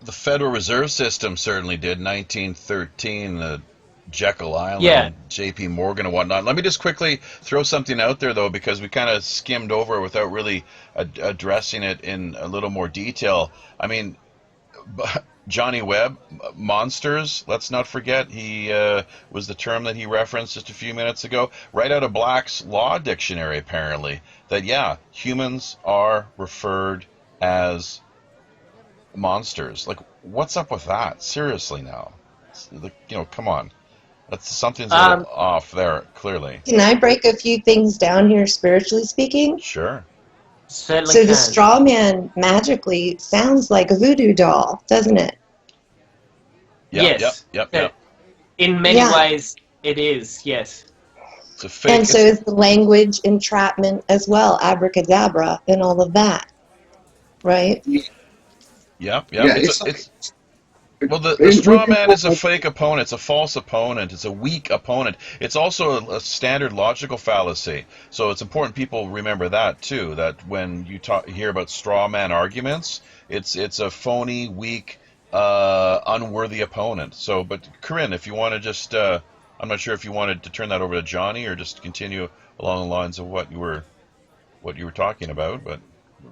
The Federal Reserve System certainly did. 1913, the Jekyll Island, Yeah. J.P. Morgan and whatnot. Let me just quickly throw something out there, though, because we kind of skimmed over it without really addressing it in a little more detail. I mean, Johnny Webb, monsters, let's not forget, he was the term that he referenced just a few minutes ago, right out of Black's Law Dictionary, apparently, that, yeah, humans are referred as monsters. Like, what's up with that? Seriously now. You know, come on. Something's a little off there, clearly. Can I break a few things down here, spiritually speaking? Sure. Certainly So can. the Strawman magically sounds like a voodoo doll, doesn't it? Yes. Yep. In many ways, it is, yes. It's a fake. And so is the language entrapment as well, abracadabra and all of that, right? Yep. Yeah, Well, the straw man is a fake opponent. It's a false opponent. It's a weak opponent. It's also a standard logical fallacy. So it's important people remember that too. That when you hear about straw man arguments, it's a phony, weak, unworthy opponent. So, but Corinne, if you want to just, I'm not sure if you wanted to turn that over to Johnny or just continue along the lines of what you were talking about, but.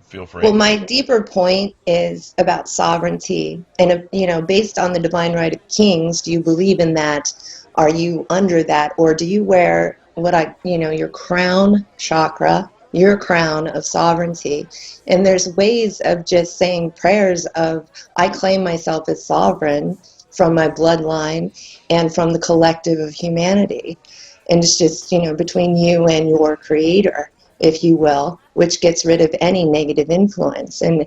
Feel free. Well, my deeper point is about sovereignty. And, based on the divine right of kings, do you believe in that? Are you under that? Or do you wear your crown chakra, your crown of sovereignty? And there's ways of just saying prayers of, I claim myself as sovereign from my bloodline and from the collective of humanity. And it's just, between you and your creator, if you will, which gets rid of any negative influence. And,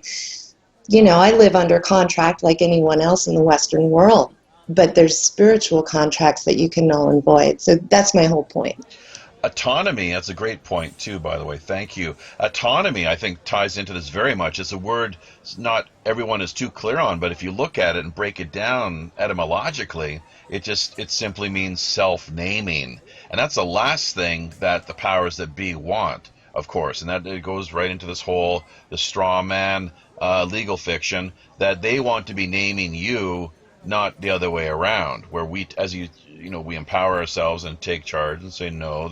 I live under contract like anyone else in the Western world, but there's spiritual contracts that you can null and void. So that's my whole point. Autonomy, that's a great point too, by the way. Thank you. Autonomy, I think, ties into this very much. It's a word not everyone is too clear on, but if you look at it and break it down etymologically, it simply means self-naming. And that's the last thing that the powers that be want, of course, and that it goes right into the straw man legal fiction, that they want to be naming you, not the other way around, where we empower ourselves and take charge and say, no,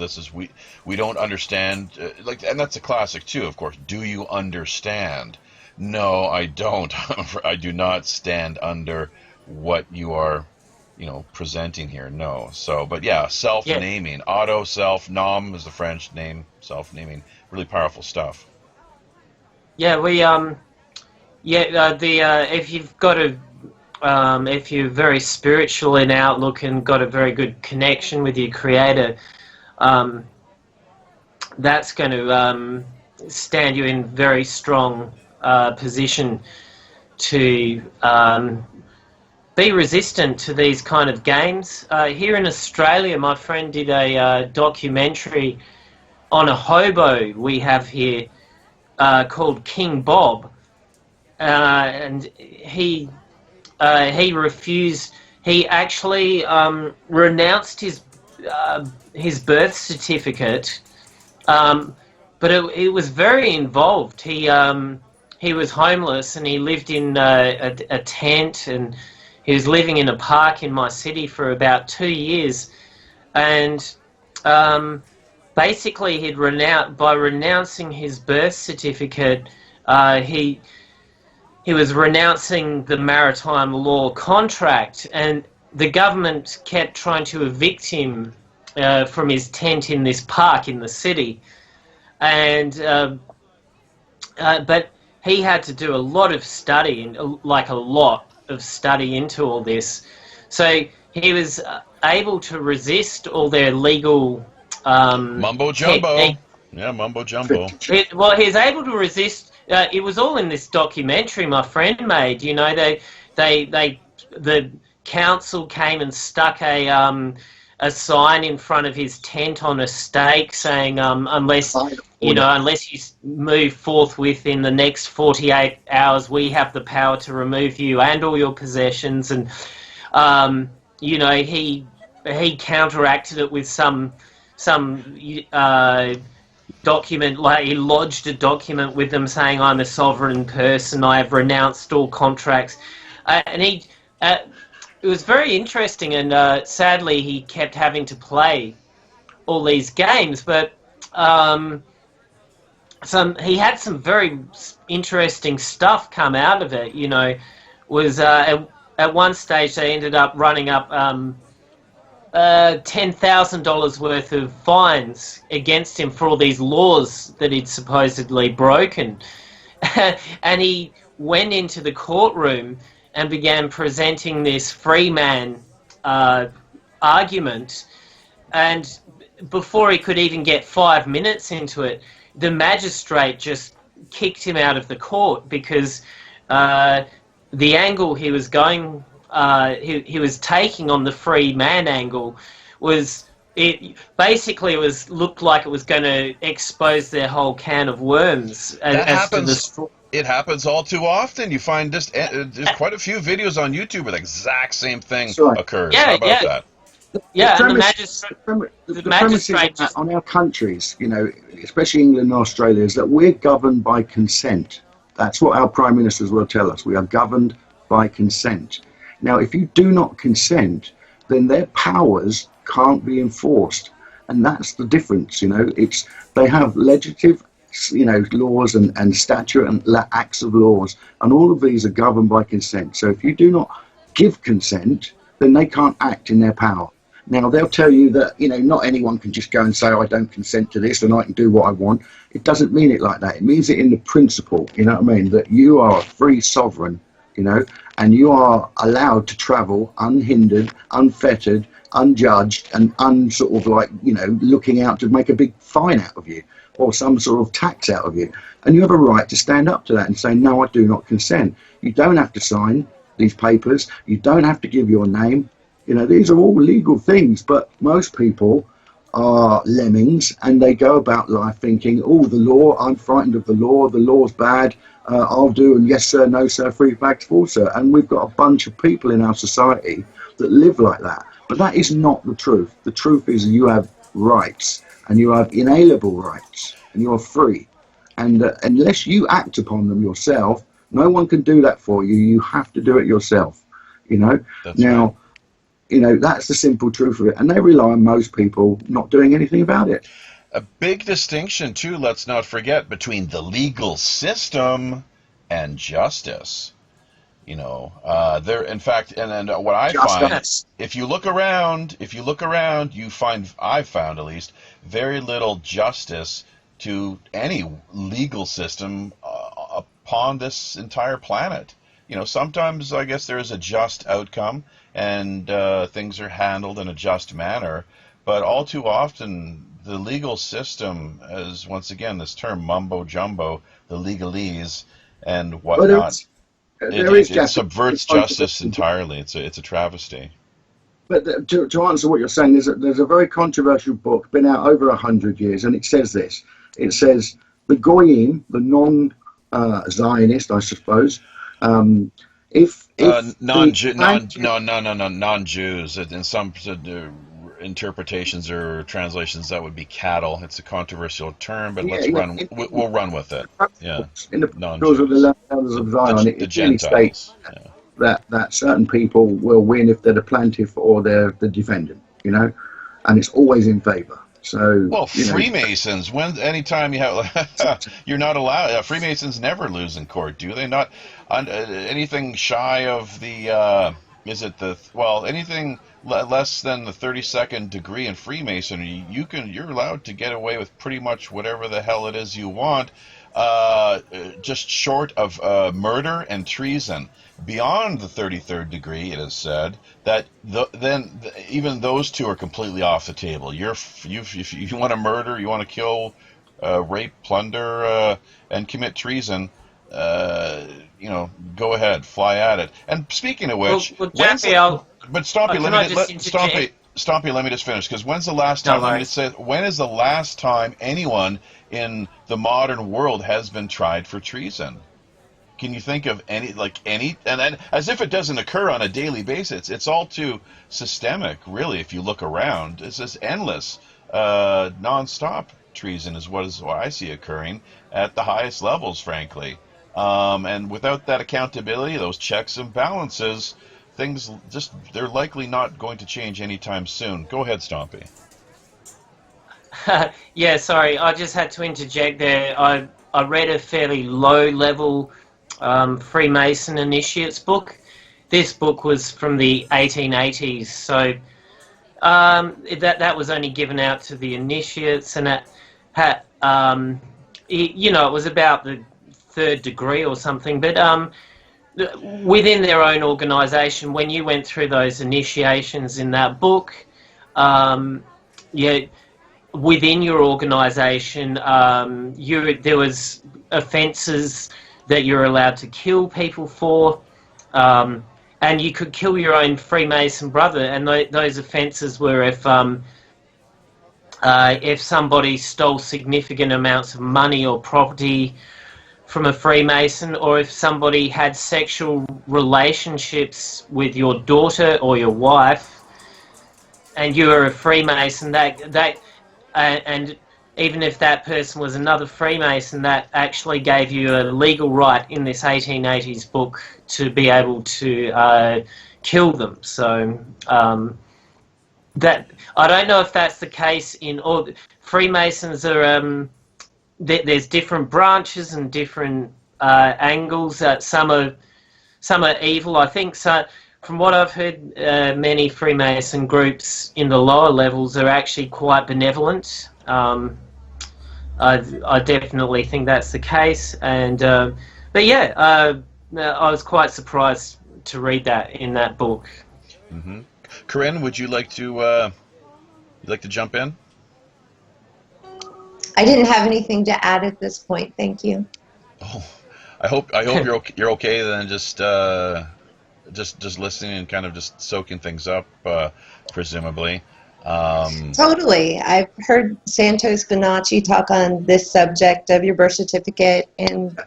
we don't understand, and that's a classic too, of course. Do you understand? No, I don't. I do not stand under what you are presenting here. No. So, but yeah, self-naming, auto self, nom is the French name, self-naming, really powerful stuff. Yeah, if you've got if you're very spiritual in outlook and got a very good connection with your creator, that's going to stand you in very strong position to be resistant to these kind of games. Here in Australia, my friend did a documentary on a hobo we have here called King Bob, and he refused. He actually renounced his birth certificate, but it was very involved. He was homeless and he lived in a tent, and he was living in a park in my city for about 2 years, and basically by renouncing his birth certificate, he was renouncing the maritime law contract, and the government kept trying to evict him from his tent in this park in the city, and but he had to do a lot of study, into all this. So he was able to resist all their legal mumbo jumbo. technique. Yeah, mumbo jumbo. Well, he was able to resist. It was all in this documentary my friend made. You know, the council came and stuck a sign in front of his tent on a stake saying, unless you move forthwith in the next 48 hours, we have the power to remove you and all your possessions. And he counteracted it with some document, like he lodged a document with them saying, I'm a sovereign person, I have renounced all contracts, and it was very interesting, and sadly he kept having to play all these games, but he had some very interesting stuff come out of it. Was at one stage they ended up running up $10,000 worth of fines against him for all these laws that he'd supposedly broken. And he went into the courtroom and began presenting this free man argument. And before he could even get 5 minutes into it, the magistrate just kicked him out of the court because the angle he was going he was taking on the free man angle looked like it was going to expose their whole can of worms. It happens all too often. You find there's quite a few videos on YouTube where the exact same thing occurs. Yeah, How about that? Yeah, and the magistrate on our countries, especially England and Australia, is that we're governed by consent. That's what our prime ministers will tell us. We are governed by consent. Now, if you do not consent, then their powers can't be enforced, and that's the difference. They have legislative, laws and statute and acts of laws, and all of these are governed by consent. So if you do not give consent, then they can't act in their power. Now, they'll tell you that not anyone can just go and say, I don't consent to this and I can do what I want. It doesn't mean it like that. It means it in the principle, that you are a free sovereign, and you are allowed to travel unhindered, unfettered, unjudged, and looking out to make a big fine out of you or some sort of tax out of you. And you have a right to stand up to that and say, no, I do not consent. You don't have to sign these papers. You don't have to give your name. These are all legal things, but most people are lemmings and they go about life thinking, oh, the law, I'm frightened of the law's bad, I'll do, and yes sir, no sir, free bags full sir. And we've got a bunch of people in our society that live like that. But that is not the truth. The truth is you have rights, and you have inalienable rights, and you are free. And unless you act upon them yourself, no one can do that for you. You have to do it yourself. That's right. That's the simple truth of it. And they rely on most people not doing anything about it. A big distinction, too, let's not forget, between the legal system and justice. There, in fact, and what I find, if you look around, I've found at least, very little justice to any legal system upon this entire planet. Sometimes I guess there is a just outcome and things are handled in a just manner, but all too often the legal system is, once again, this term mumbo jumbo, the legalese and But whatnot. there is, It Jeff. subverts justice entirely. It's a travesty. But to answer what you're saying, there's a very controversial book, been out over 100 years, and it says this. It says the goyim, the non-Zionist, I suppose, if non-Jews. In some interpretations or translations, that would be cattle. It's a controversial term, but we'll run with it. Yeah, in the non-Jews. of the Elders of Zion, The it really Gentiles. states that certain people will win if they're the plaintiff or they're the defendant, and it's always in favour. So, well, Freemasons. Anytime you have, you're not allowed. Freemasons never lose in court, do they? Not anything shy of the. Anything less than the 32nd degree in Freemasonry, you're allowed to get away with pretty much whatever the hell it is you want, just short of murder and treason. Beyond the 33rd degree, it is said that even those two are completely off the table. If you want to murder, you want to kill, rape, plunder, and commit treason, go ahead, fly at it. And speaking of which, Stompy, let me just finish, because when's the last time? When is the last time anyone in the modern world has been tried for treason? Can you think of any, and then, as if it doesn't occur on a daily basis? It's all too systemic, really. If you look around, it's just endless, non-stop treason is what I see occurring at the highest levels, frankly. And without that accountability, those checks and balances, things they're likely not going to change anytime soon. Go ahead, Stompy. Yeah, sorry, I just had to interject there. I read a fairly low-level Freemason initiates book. This book was from the 1880s, so that was only given out to the initiates, and it had, it was about the 3rd degree or something, but within their own organisation, when you went through those initiations in that book, within your organisation, there was offences that you're allowed to kill people for, and you could kill your own Freemason brother, and those offences were if somebody stole significant amounts of money or property from a Freemason, or if somebody had sexual relationships with your daughter or your wife, and you were a Freemason, and even if that person was another Freemason, that actually gave you a legal right in this 1880s book to be able to kill them. So that I don't know if that's the case in all. Freemasons are there's different branches and different angles. Some are evil, I think. So from what I've heard, many Freemason groups in the lower levels are actually quite benevolent. I definitely think that's the case, and but yeah, I was quite surprised to read that in that book. Mm-hmm. Corinne, would you like to jump in? I didn't have anything to add at this point. Thank you. Oh, I hope you're okay then. Just listening and kind of just soaking things up, presumably. Totally. I've heard Santos Bonacci talk on this subject of your birth certificate and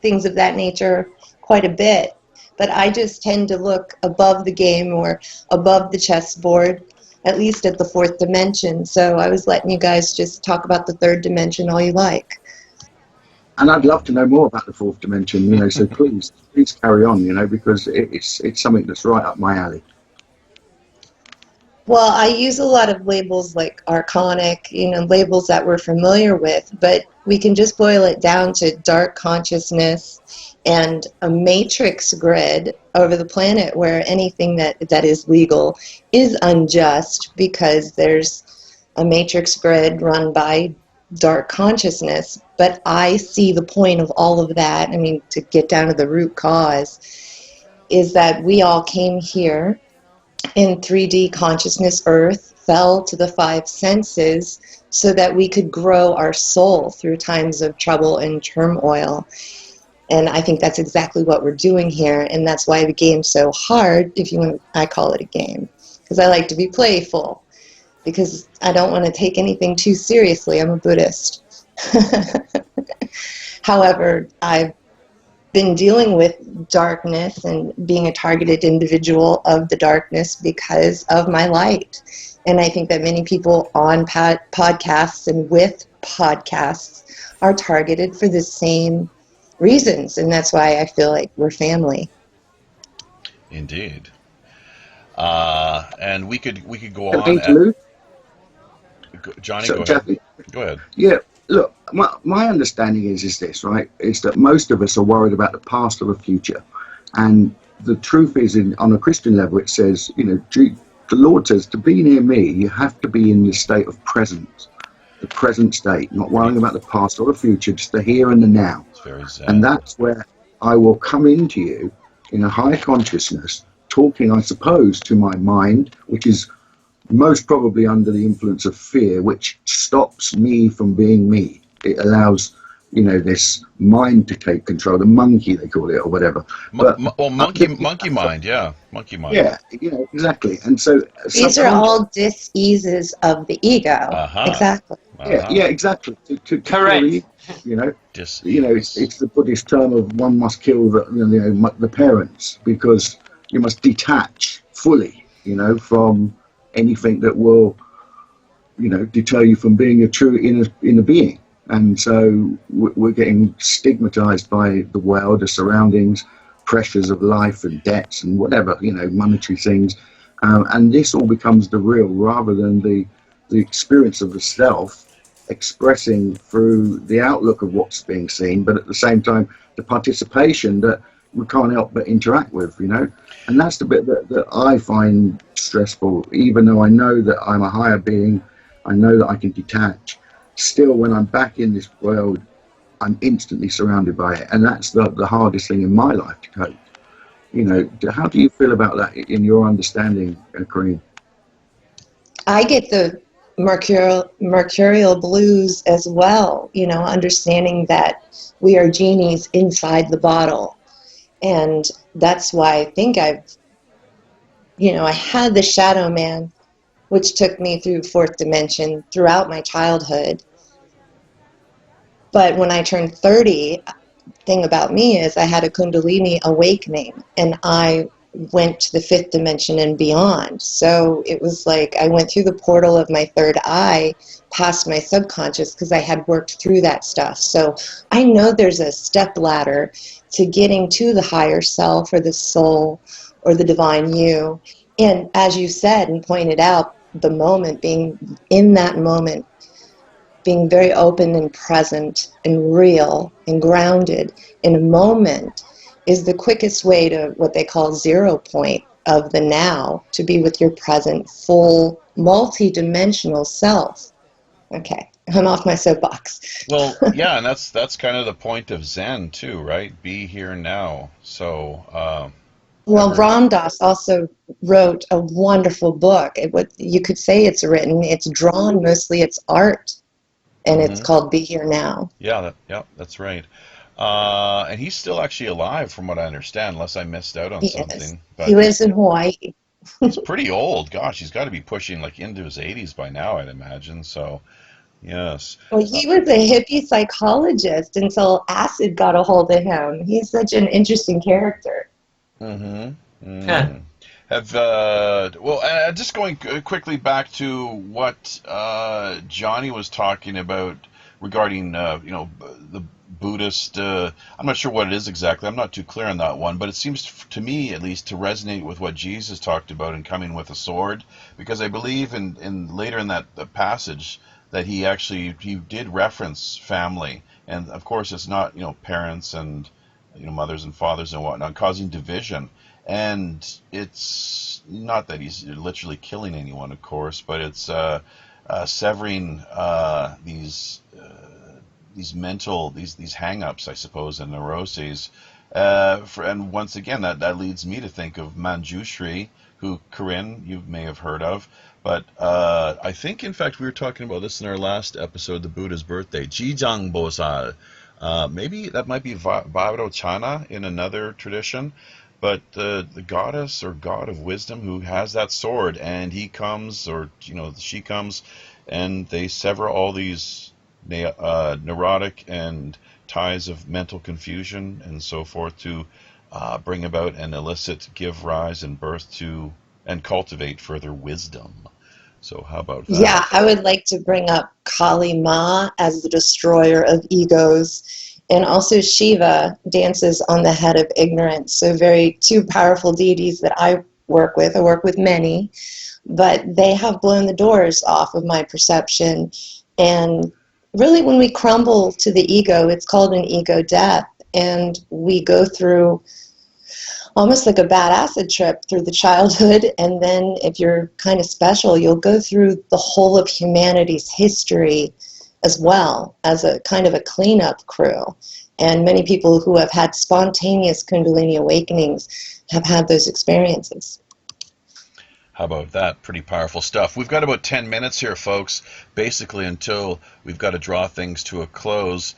things of that nature quite a bit. But I just tend to look above the game or above the chessboard, at least at the 4th dimension. So I was letting you guys just talk about the 3rd dimension all you like. And I'd love to know more about the 4th dimension, so please carry on, because it's something that's right up my alley. Well, I use a lot of labels like archonic, labels that we're familiar with, but we can just boil it down to dark consciousness and a matrix grid over the planet where anything that is legal is unjust because there's a matrix grid run by dark consciousness. But I see the point of all of that, to get down to the root cause, is that we all came here in 3D consciousness Earth, fell to the 5 senses, so that we could grow our soul through times of trouble and turmoil. And I think that's exactly what we're doing here, and that's why the game's so hard, if you want. I call it a game, because I like to be playful, because I don't want to take anything too seriously. I'm a Buddhist. However, I've been dealing with darkness and being a targeted individual of the darkness because of my light. And I think that many people on podcasts and with podcasts are targeted for the same reasons. And that's why I feel like we're family. Indeed. And we could go on. Lou? Johnny, So, go ahead. Jeffy, Go ahead. yeah, look, my understanding is this, right? Is that most of us are worried about the past or the future. And the truth is, on a Christian level, it says, the Lord says, to be near me, you have to be in the state of presence, the present state, not worrying about the past or the future, just the here and the now. It's very sad. And that's where I will come into you in a higher consciousness, talking, I suppose, to my mind, which is most probably under the influence of fear, which stops me from being me. It allows, this mind to take control, the monkey they call it, or whatever. Monkey mind, yeah, monkey mind. Yeah, exactly. And so these are all diseases of the ego. Exactly. Yeah, exactly. To Correct. It's the Buddhist term of one must kill the parents, because you must detach fully, from anything that will, deter you from being a true inner being. And so we're getting stigmatized by the world, the surroundings, pressures of life and debts and whatever, monetary things. And this all becomes the real, rather than the experience of the self expressing through the outlook of what's being seen, but at the same time, the participation that we can't help but interact with, and that's the bit that I find stressful. Even though I know that I'm a higher being, I know that I can detach, still when I'm back in this world, I'm instantly surrounded by it, and that's the hardest thing in my life to cope. How do you feel about that in your understanding, Corinne? I get the mercurial blues as well, understanding that we are genies inside the bottle. And that's why I think I had the shadow man, which took me through fourth dimension throughout my childhood. But when I turned 30, thing about me is I had a Kundalini awakening, and I went to the fifth dimension and beyond. So it was like I went through the portal of my third eye, past my subconscious, because I had worked through that stuff. So I know there's a step ladder to getting to the higher self or the soul or the divine you. And as you said and pointed out, the moment, being in that moment, being very open and present and real and grounded in a moment is the quickest way to what they call 0 point of the now, to be with your present, full, multi-dimensional self. Okay, I'm off my soapbox. Well, yeah, and that's kind of the point of Zen too, right? Be here now. So, well, Ram Dass also wrote a wonderful book. You could say it's written, it's drawn, mostly it's art, and it's called Be Here Now. Yeah, that's right. And he's still actually alive, from what I understand, unless I missed out on something. But he lives in Hawaii. He's pretty old. Gosh, he's got to be pushing like into his 80s by now, I'd imagine. So, yes. Well, he was a hippie psychologist until acid got a hold of him. He's such an interesting character. Yeah. Just going quickly back to what Johnny was talking about regarding, the Buddhist, I'm not sure what it is exactly. I'm not too clear on that one, but it seems to me, at least, to resonate with what Jesus talked about in coming with a sword, because I believe in later in that passage that he did reference family, and of course it's not parents and mothers and fathers and whatnot causing division, and it's not that he's literally killing anyone, of course, but it's severing these mental, these hang-ups, I suppose, and neuroses. And once again, that leads me to think of Manjushri, who, Corinne, you may have heard of. But I think, in fact, we were talking about this in our last episode, the Buddha's birthday, Jijang Bosal. Maybe that might be Vajra Chana in another tradition, but the goddess or god of wisdom who has that sword, and he comes, or she comes, and they sever all these neurotic and ties of mental confusion and so forth to bring about and elicit, give rise and birth to, and cultivate further wisdom. So how about that? Yeah, I would like to bring up Kali Ma as the destroyer of egos. And also Shiva dances on the head of ignorance. So two powerful deities that I work with. I work with many, but they have blown the doors off of my perception. And really when we crumble to the ego, it's called an ego death. And we go through almost like a bad acid trip through the childhood, and then if you're kind of special, you'll go through the whole of humanity's history as well as a kind of a cleanup crew. And many people who have had spontaneous Kundalini awakenings have had those experiences. How about that? Pretty powerful stuff. We've got about 10 minutes here, folks, basically until we've got to draw things to a close.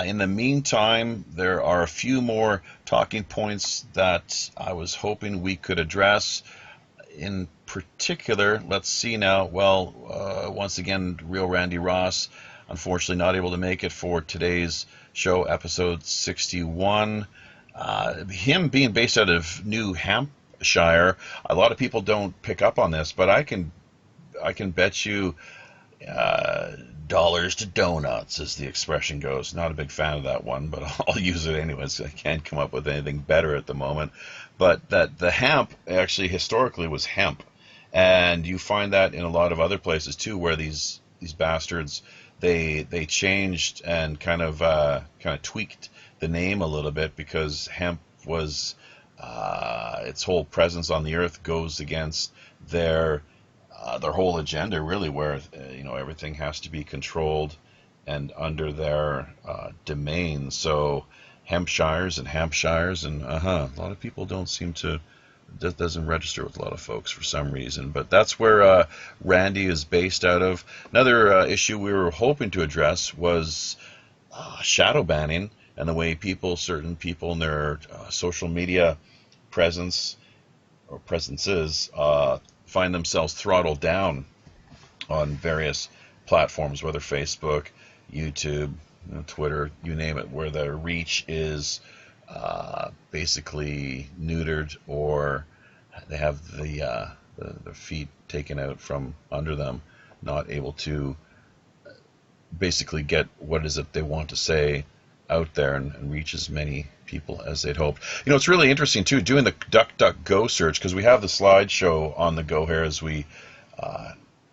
In the meantime, there are a few more talking points that I was hoping we could address. In particular, let's see now, once again, Real Randy Ross, unfortunately not able to make it for today's show, episode 61. Him being based out of New Hampshire, a lot of people don't pick up on this, but I can bet you dollars to donuts, as the expression goes. Not a big fan of that one, but I'll use it anyways. I can't come up with anything better at the moment. But that the hemp actually historically was hemp, and you find that in a lot of other places too, where these bastards they changed and kind of tweaked the name a little bit, because hemp was its whole presence on the earth goes against their whole agenda, really, where everything has to be controlled and under their domain. So Hampshires, and a lot of people don't seem to, that doesn't register with a lot of folks for some reason. But that's where Randy is based out of. Another issue we were hoping to address was shadow banning, and the way certain people in their social media presences find themselves throttled down on various platforms, whether Facebook, YouTube, Twitter, you name it, where their reach is basically neutered, or they have the feet taken out from under them, not able to basically get what is it they want to say out there and reach as many people as they'd hoped. It's really interesting too, doing the DuckDuckGo search, because we have the slideshow on the go here, as we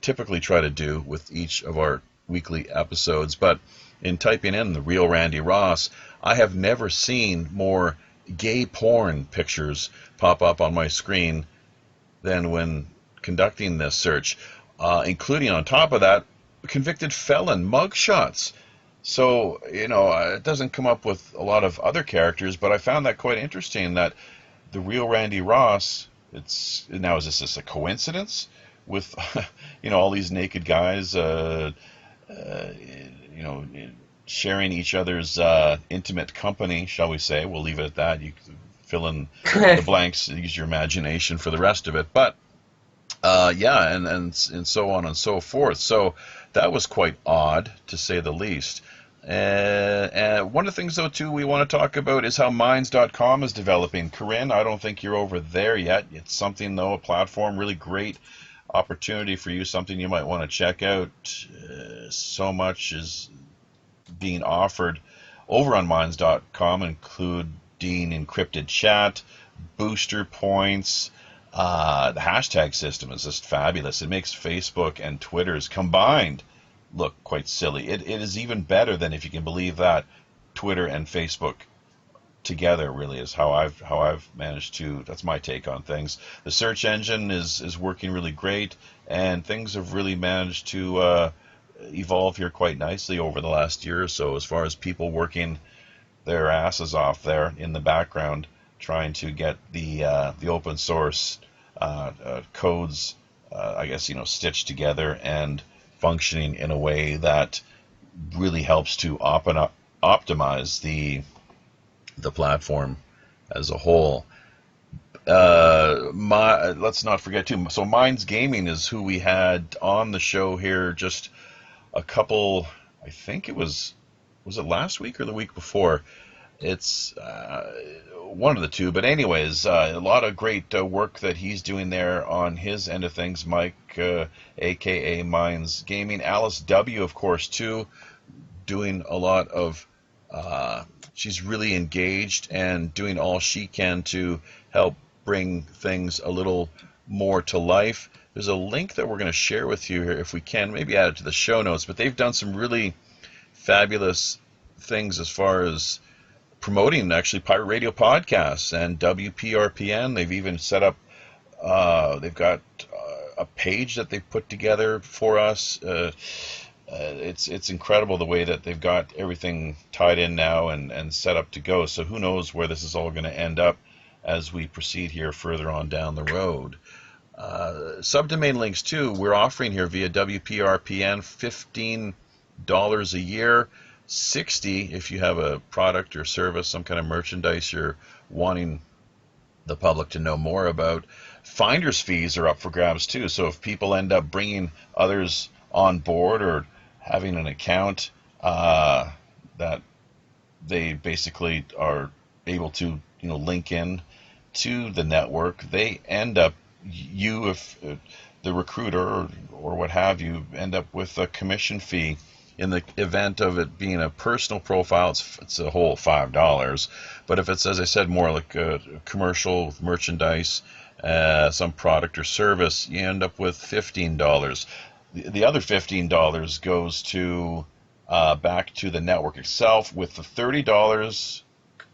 typically try to do with each of our weekly episodes. But in typing in the Real Randy Ross, I have never seen more gay porn pictures pop up on my screen than when conducting this search, including on top of that convicted felon mugshots. So, it doesn't come up with a lot of other characters, but I found that quite interesting, that the Real Randy Ross, is this just a coincidence with, all these naked guys, sharing each other's intimate company, shall we say. We'll leave it at that. You can fill in the blanks, use your imagination for the rest of it. But, and so on and so forth. So that was quite odd, to say the least. And one of the things, though, too, we want to talk about is how Minds.com is developing. Corinne, I don't think you're over there yet. It's something, though, a platform, really great opportunity for you, something you might want to check out. So much is being offered over on Minds.com, including encrypted chat, booster points. The hashtag system is just fabulous. It makes Facebook and Twitter's combined look quite silly. It is even better than, if you can believe that, Twitter and Facebook together, really, is how I've managed to, that's my take on things. The search engine is working really great, and things have really managed to evolve here quite nicely over the last year or so, as far as people working their asses off there in the background, trying to get the open source codes, I guess, stitched together and functioning in a way that really helps to optimize the platform as a whole. Let's not forget too. So Minds Gaming is who we had on the show here just a couple. I think was it last week or the week before? It's one of the two. But anyways, a lot of great work that he's doing there on his end of things. Mike, aka Minds Gaming. Alice W, of course, too, doing a lot of. She's really engaged and doing all she can to help bring things a little more to life. There's a link that we're going to share with you here if we can, maybe add it to the show notes, but they've done some really fabulous things as far as promoting actually pirate radio podcasts and WPRPN. They've even set up, they've got a page that they've put together for us. It's incredible the way that they've got everything tied in now and set up to go. So who knows where this is all going to end up as we proceed here further on down the road. Subdomain links too, we're offering here via WPRPN, $15 a year, $60 if you have a product or service, some kind of merchandise you're wanting the public to know more about. Finder's fees are up for grabs too, so if people end up bringing others on board or having an account that they basically are able to link in to the network, they end up, if the recruiter or what have you, end up with a commission fee. In the event of it being a personal profile, it's a whole $5. But if it's, as I said, more like a commercial merchandise, some product or service, you end up with $15. The other $15 goes to back to the network itself, with the $30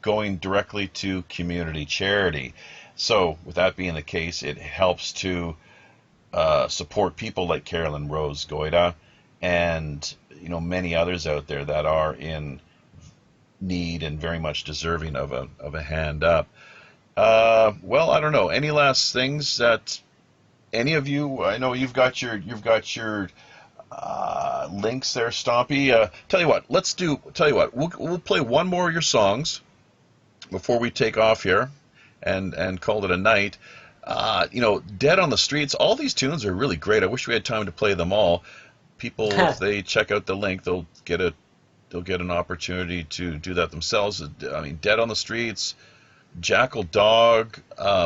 going directly to community charity. So with that being the case, it helps to support people like Carolyn Rose Goida and many others out there that are in need and very much deserving of a hand up. Well, I don't know. Any last things that any of you? I know you've got your links there, Stompy. Tell you what, we'll play one more of your songs before we take off here and call it a night. Dead on the Streets, all these tunes are really great. I wish we had time to play them all. People, if they check out the link, they'll get an opportunity to do that themselves. I mean, Dead on the Streets, Jackal Dog,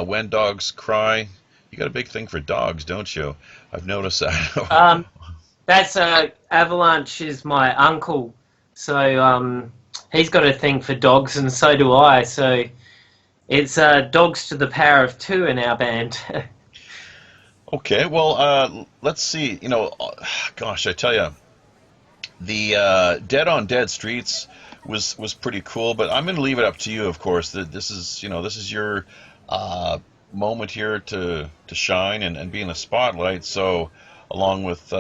When Dogs Cry. You got a big thing for dogs, don't you? I've noticed that. That's Avalanche is my uncle, so he's got a thing for dogs, and so do I. So it's dogs to the power of 2 in our band. Okay, well, let's see. Gosh, I tell you, the Dead on Dead Streets was pretty cool, but I'm going to leave it up to you. Of course, this is your moment here to shine and be in the spotlight. So, along with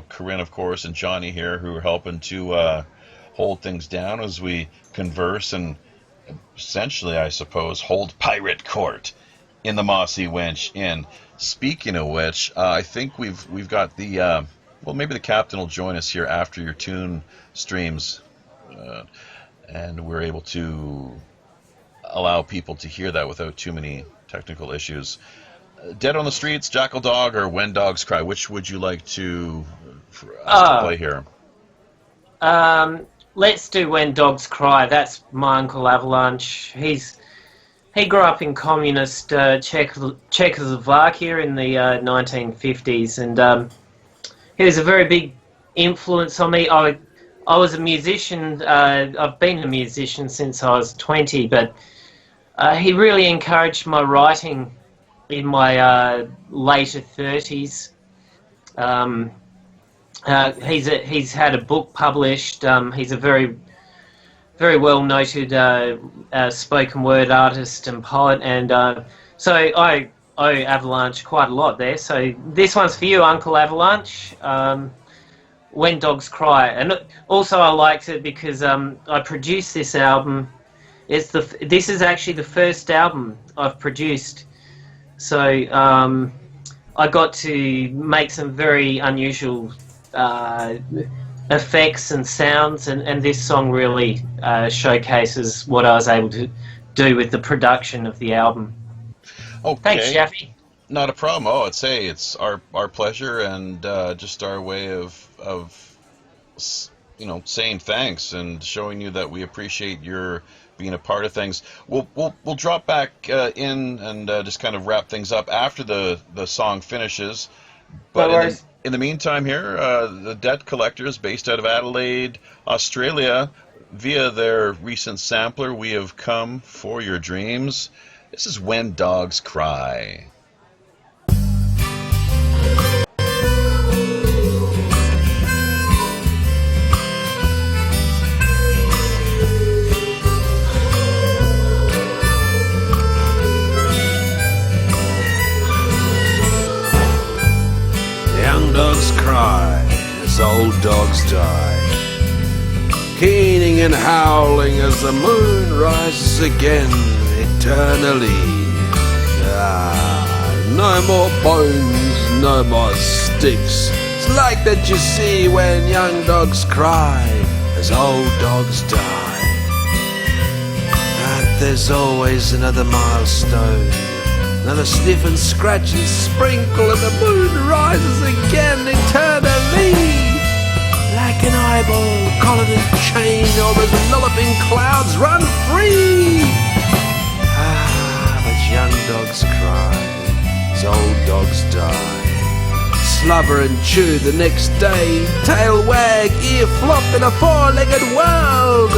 Corinne, of course, and Johnny here, who are helping to hold things down as we converse and essentially, I suppose, hold pirate court in the Mossy Wench Inn. Speaking of which, I think we've got the maybe the captain will join us here after your tune streams, and we're able to allow people to hear that without too many technical issues. Dead on the Streets, Jackal Dog, or When Dogs Cry? Which would you like for us to play here? Let's do When Dogs Cry. That's my uncle Avalanche. He grew up in communist Czechoslovakia in the 1950s, and he was a very big influence on me. I was a musician. I've been a musician since I was 20, but he really encouraged my writing in my later 30s. He's had a book published. He's a very well-noted spoken word artist and poet, and so I owe Avalanche quite a lot there. So this one's for you, Uncle Avalanche. When Dogs Cry, and also I liked it because I produced this album. This is actually the first album I've produced So I got to make some very unusual effects and sounds, and this song really showcases what I was able to do with the production of the album. Okay. Thanks, Jaffe. Not a problem. Oh, it's our pleasure, and just our way of saying thanks and showing you that we appreciate your being a part of things. We'll drop back in and just kind of wrap things up after the song finishes. But in the meantime, here the Debt Collectors, based out of Adelaide, Australia, via their recent sampler, "We Have Come for Your Dreams." This is "When Dogs Cry." Young dogs cry as old dogs die, keening and howling as the moon rises again eternally. No more bones, no more sticks. It's like that you see when young dogs cry as old dogs die. But there's always another milestone, another sniff and scratch and sprinkle, and the moon rises again eternally. Like an eyeball collared and chained, all those lolloping clouds run free. But young dogs cry as old dogs die. Slubber and chew the next day, tail wag, ear flop in a four-legged world.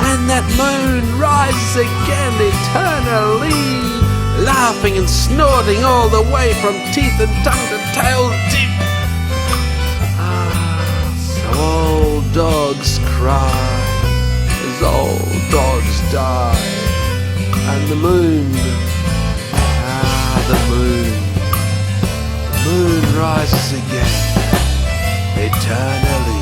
And that moon rises again eternally, laughing and snorting all the way from teeth and tongue to tail tip. So old dogs cry as old dogs die. And the moon, the moon rises again eternally.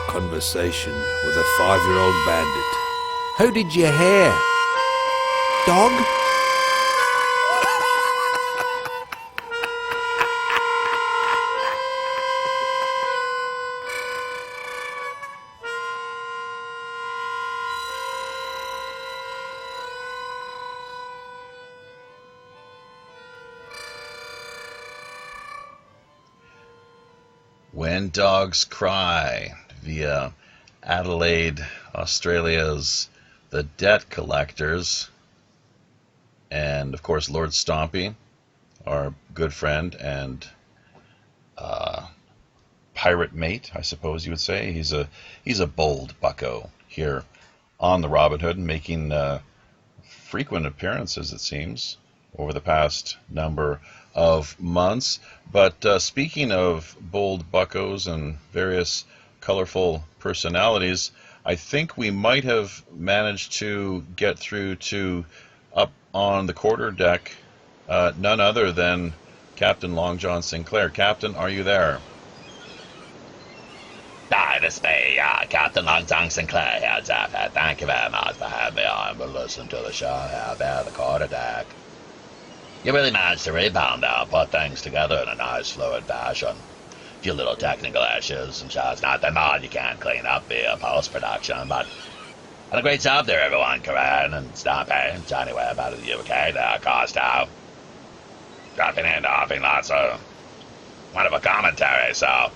Conversation with a 5-year-old bandit. Who did you hear? Dog? "When Dogs Cry" via Adelaide, Australia's The Debt Collectors, and of course Lord Stompy, our good friend and pirate mate, I suppose you would say. He's a bold bucko here on the Robin Hood, making frequent appearances, it seems, over the past number of months. But speaking of bold buckos and various colorful personalities, I think we might have managed to get through to up on the quarterdeck none other than Captain Long John Sinclair. Captain, are you there? Hi, this is me, Captain Long John Sinclair here, Jeff. Thank you very much for having me on. We'll listen to the show out there, the quarterdeck. You really managed to rebound there and put things together in a nice, fluid fashion. A few little technical issues and shots, nothing more you can't clean up via post-production, but had a great job there, everyone. Corinne and Stompy, Johnny Webb out of the UK there, Costo. Dropping in, offering lots of wonderful commentary, so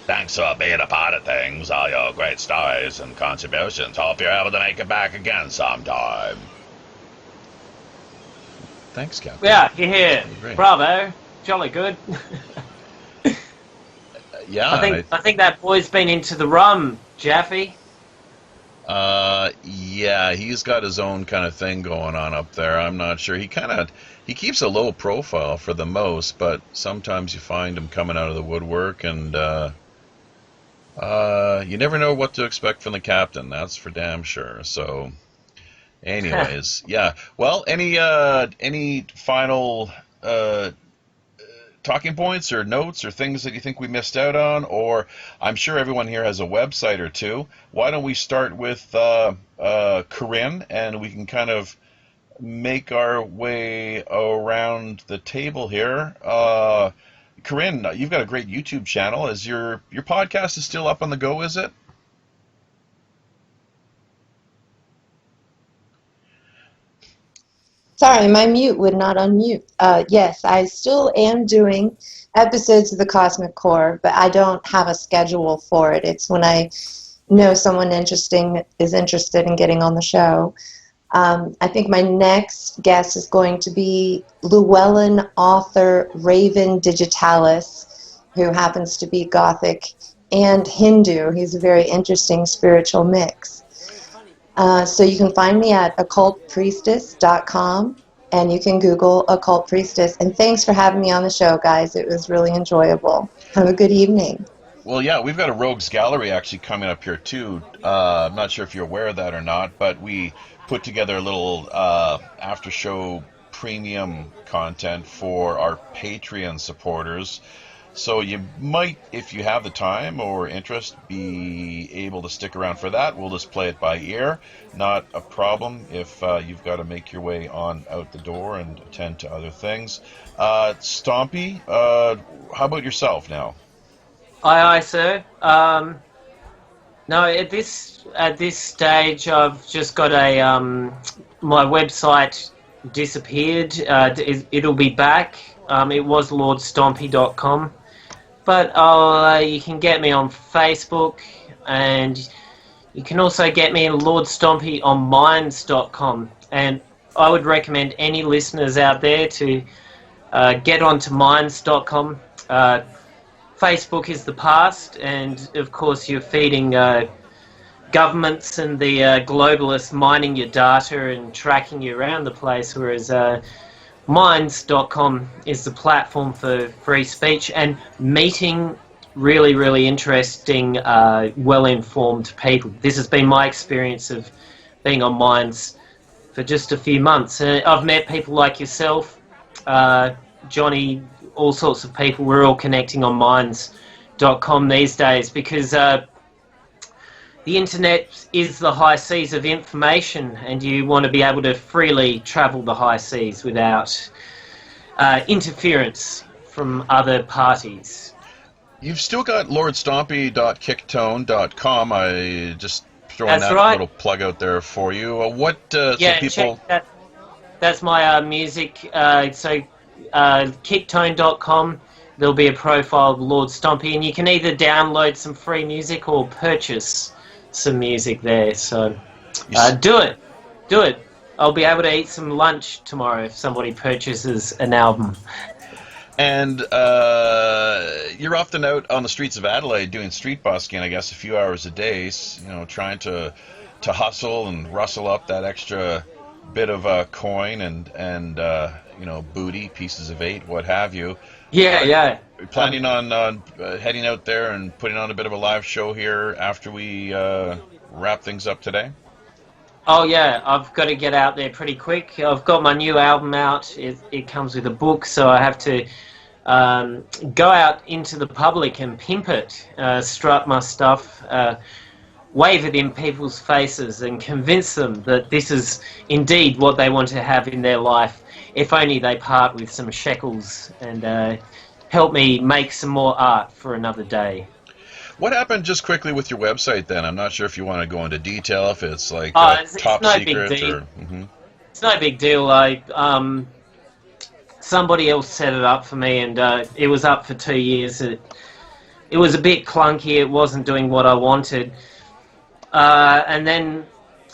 thanks for being a part of things, all your great stories and contributions. Hope you're able to make it back again sometime. Thanks, Captain. Yeah, you're here. Great. Bravo. jolly good. Yeah. I think that boy's been into the rum, Jaffe. Yeah, he's got his own kind of thing going on up there. I'm not sure. He keeps a low profile for the most, but sometimes you find him coming out of the woodwork, and you never know what to expect from the captain. That's for damn sure. So, anyways, yeah. Well, any final talking points or notes or things that you think we missed out on? Or I'm sure everyone here has a website or two. Why don't we start with Corinne, and we can kind of make our way around the table here. Corinne, you've got a great YouTube channel. Is your podcast is still up on the go, is it? Sorry, my mute would not unmute. Yes, I still am doing episodes of the Cosmic Core, but I don't have a schedule for it. It's when I know someone is interested in getting on the show. I think my next guest is going to be Llewellyn author Raven Digitalis, who happens to be Gothic and Hindu. He's a very interesting spiritual mix. So you can find me at occultpriestess.com, and you can Google Occult Priestess. And thanks for having me on the show, guys. It was really enjoyable. Have a good evening. Well, yeah, we've got a Rogues Gallery actually coming up here, too. I'm not sure if you're aware of that or not, but we put together a little after-show premium content for our Patreon supporters. So you might, if you have the time or interest, be able to stick around for that. We'll just play it by ear. Not a problem if you've got to make your way on out the door and attend to other things. Stompy, how about yourself now? Aye, sir. No, at this stage, I've just got my website disappeared. It'll be back. It was lordstompy.com. But you can get me on Facebook, and you can also get me in Lord Stompy on minds.com. And I would recommend any listeners out there to get onto minds.com. Facebook is the past, and of course you're feeding governments and the globalists mining your data and tracking you around the place, whereas Minds.com is the platform for free speech and meeting really, really interesting, well-informed people. This has been my experience of being on Minds for just a few months. I've met people like yourself, Johnny, all sorts of people. We're all connecting on Minds.com these days because the internet is the high seas of information, and you want to be able to freely travel the high seas without interference from other parties. You've still got lordstompy.kicktone.com. I just throwing That's that right. little plug out there for you. So people... check that. That's my music. So kicktone.com. There'll be a profile of Lord Stompy, and you can either download some free music or purchase some music there. So do it. I'll be able to eat some lunch tomorrow if somebody purchases an album. And you're often out on the streets of Adelaide doing street busking, I guess, a few hours a day, trying to hustle and rustle up that extra bit of coin and booty, pieces of 8, what have you. Yeah. We're planning on heading out there and putting on a bit of a live show here after we wrap things up today. Oh yeah, I've got to get out there pretty quick. I've got my new album out. It comes with a book, so I have to go out into the public and pimp it, strut my stuff, wave it in people's faces and convince them that this is indeed what they want to have in their life, if only they part with some shekels and help me make some more art for another day. What happened just quickly with your website then? I'm not sure if you want to go into detail, if it's like it's top no secret big deal. or... Mm-hmm. It's no big deal. Somebody else set it up for me, and it was up for 2 years. It was a bit clunky. It wasn't doing what I wanted. And then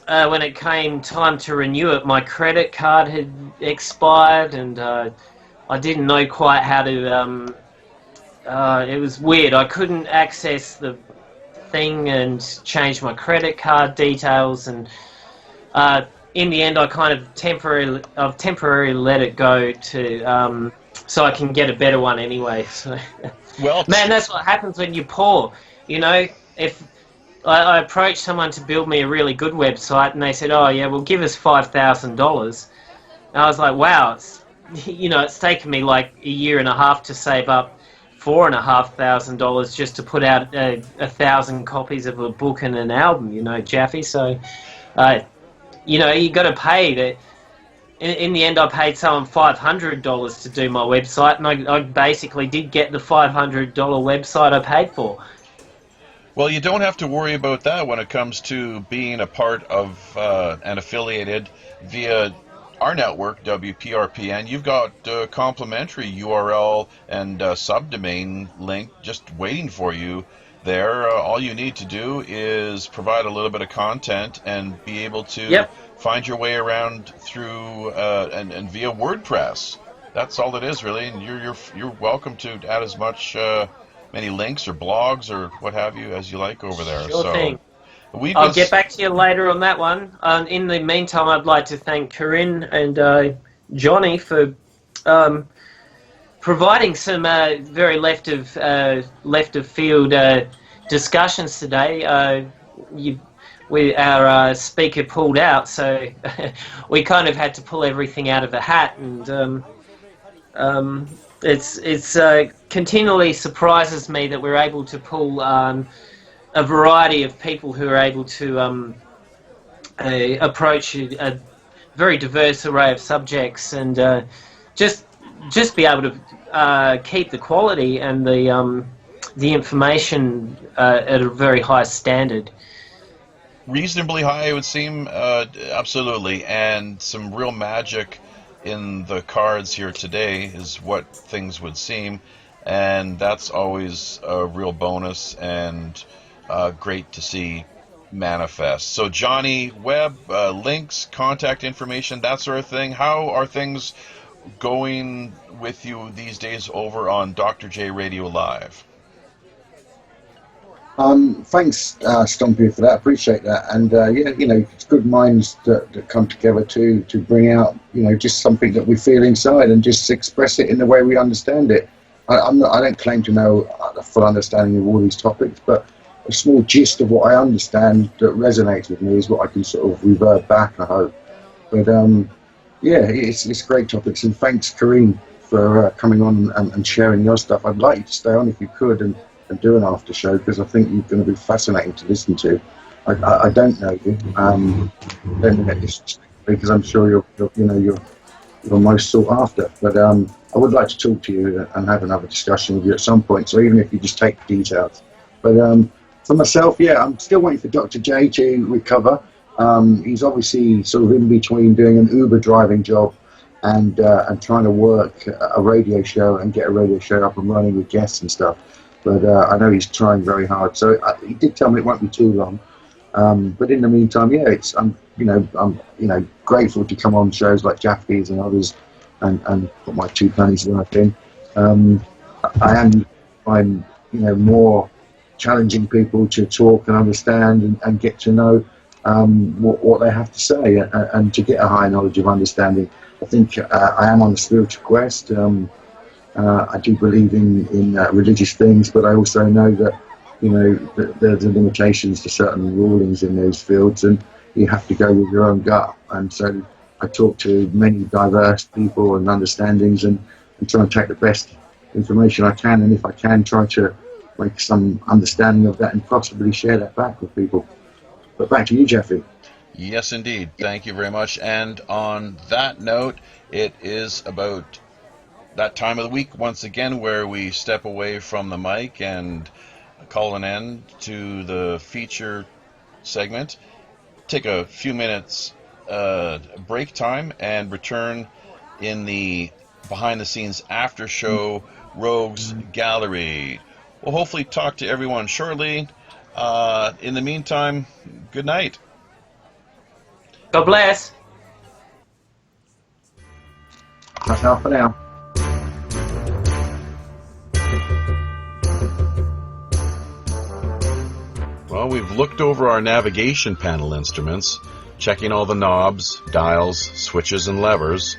when it came time to renew it, my credit card had expired, and I I didn't know quite how to. It was weird. I couldn't access the thing and change my credit card details, and in the end, I kind of temporarily let it go to so I can get a better one anyway. So, Well, man, that's what happens when you're poor. You know, if I approached someone to build me a really good website, and they said, "Oh yeah, well, give us $5,000." And I was like, "Wow, it's taken me like a year and a half to save up $4,500 just to put out 1,000 copies of a book and an album." Jaffe. So, you got to pay that. In the end, I paid someone $500 to do my website, and I basically did get the $500 website I paid for. Well, you don't have to worry about that when it comes to being a part of and affiliated via our network, WPRPN. You've got a complimentary URL and subdomain link just waiting for you there. All you need to do is provide a little bit of content and be able to find your way around through and via WordPress. That's all it is, really. And you're welcome to add as much many links or blogs or what have you as you like over there. Sure thing. I'll get back to you later on that one. In the meantime, I'd like to thank Corinne and Johnny for providing some very left of field discussions today. Our speaker pulled out, so we kind of had to pull everything out of a hat, and it's continually surprises me that we're able to pull a variety of people who are able to approach a very diverse array of subjects, and just be able to keep the quality and the information at a very high standard. Reasonably high, it would seem, absolutely, and some real magic in the cards here today is what things would seem, and that's always a real bonus and great to see manifest. So Johnny Webb, links, contact information, that sort of thing. How are things going with you these days over on Dr. J Radio Live? Thanks, Stompy, for that. Appreciate that. And it's good minds that come together to bring out, just something that we feel inside and just express it in the way we understand it. I don't claim to know the full understanding of all these topics, but a small gist of what I understand that resonates with me is what I can sort of revert back, I hope. But it's great topics, and thanks, Kareem, for coming on and sharing your stuff. I'd like you to stay on if you could and do an after show, because I think you're going to be fascinating to listen to. I don't know you, don't mean that disrespectfully, because I'm sure you're most sought after. But I would like to talk to you and have another discussion with you at some point. So even if you just take the details. But for myself, I'm still waiting for Dr. J to recover. He's obviously sort of in between doing an Uber driving job and trying to work a radio show and get a radio show up and running with guests and stuff. But I know he's trying very hard. So he did tell me it won't be too long. But in the meantime, I'm grateful to come on shows like Jaffe's and others and put my 2 pennies worth in. I'm more challenging people to talk and understand and get to know what they have to say and to get a higher knowledge of understanding. I think I am on a spiritual quest. I do believe in religious things, but I also know that there's limitations to certain rulings in those fields, and you have to go with your own gut. And so I talk to many diverse people and understandings, and try and take the best information I can, and if I can, try to make some understanding of that and possibly share that back with people. But back to you, Jeffrey. Yes, indeed. Thank you very much. And on that note, it is about that time of the week once again where we step away from the mic and call an end to the feature segment, take a few minutes break time, and return in the behind the scenes after show Rogues Gallery. We'll hopefully talk to everyone shortly. In the meantime, good night. God bless. That's all for now. we've looked over our navigation panel instruments, checking all the knobs, dials, switches, and levers.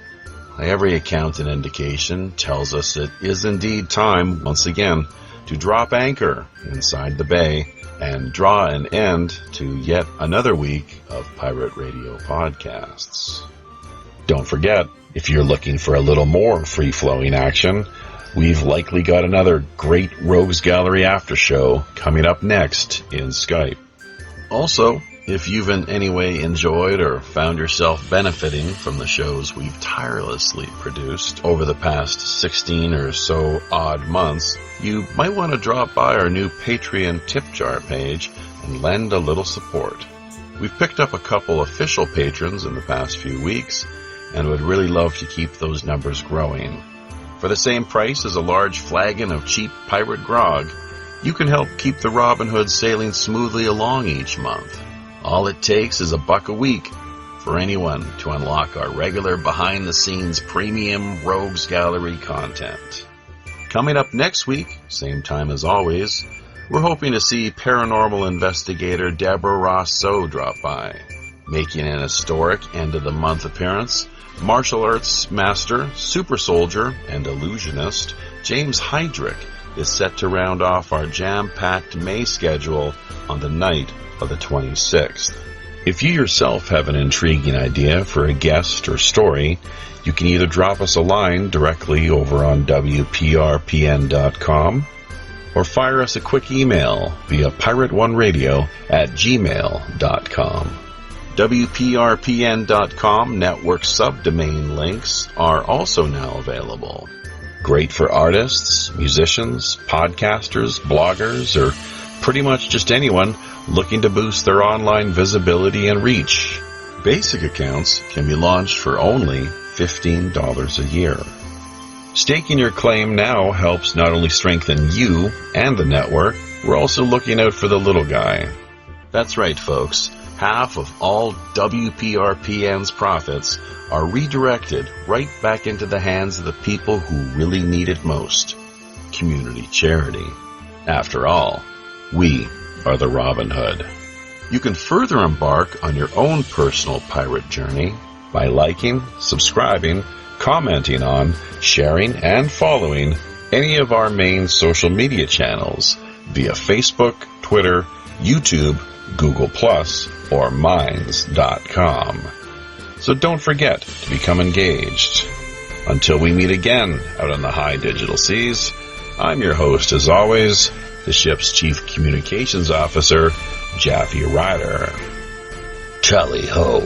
Every account and indication tells us it is indeed time, once again, to drop anchor inside the bay and draw an end to yet another week of Pirate Radio podcasts. Don't forget, if you're looking for a little more free-flowing action, we've likely got another great Rogues Gallery after show coming up next in Skype. Also, if you've in any way enjoyed or found yourself benefiting from the shows we've tirelessly produced over the past 16 or so odd months, you might want to drop by our new Patreon tip jar page and lend a little support. We've picked up a couple official patrons in the past few weeks and would really love to keep those numbers growing. For the same price as a large flagon of cheap pirate grog, you can help keep the Robin Hood sailing smoothly along each month. All it takes is $1 a week for anyone to unlock our regular behind-the-scenes premium Rogues Gallery content. Coming up next week, same time as always, we're hoping to see paranormal investigator Deborah Rousseau drop by. Making an historic end-of-the-month appearance, martial arts master, super soldier, and illusionist James Heydrich is set to round off our jam-packed May schedule on the night of the 26th. If you yourself have an intriguing idea for a guest or story, you can either drop us a line directly over on WPRPN.com or fire us a quick email via pirateoneradio@gmail.com. WPRPN.com network subdomain links are also now available. Great for artists, musicians, podcasters, bloggers, or pretty much just anyone looking to boost their online visibility and reach. Basic accounts can be launched for only $15 a year. Staking your claim now helps not only strengthen you and the network, we're also looking out for the little guy. That's right, folks. Half of all WPRPN's profits are redirected right back into the hands of the people who really need it most. Community charity. After all, we are the Robin Hood. You can further embark on your own personal pirate journey by liking, subscribing, commenting on, sharing, and following any of our main social media channels via Facebook, Twitter, YouTube, Google+, or Minds.com. So don't forget to become engaged. Until we meet again out on the high digital seas, I'm your host, as always, the ship's Chief Communications Officer, Jaffe Ryder. Tally ho.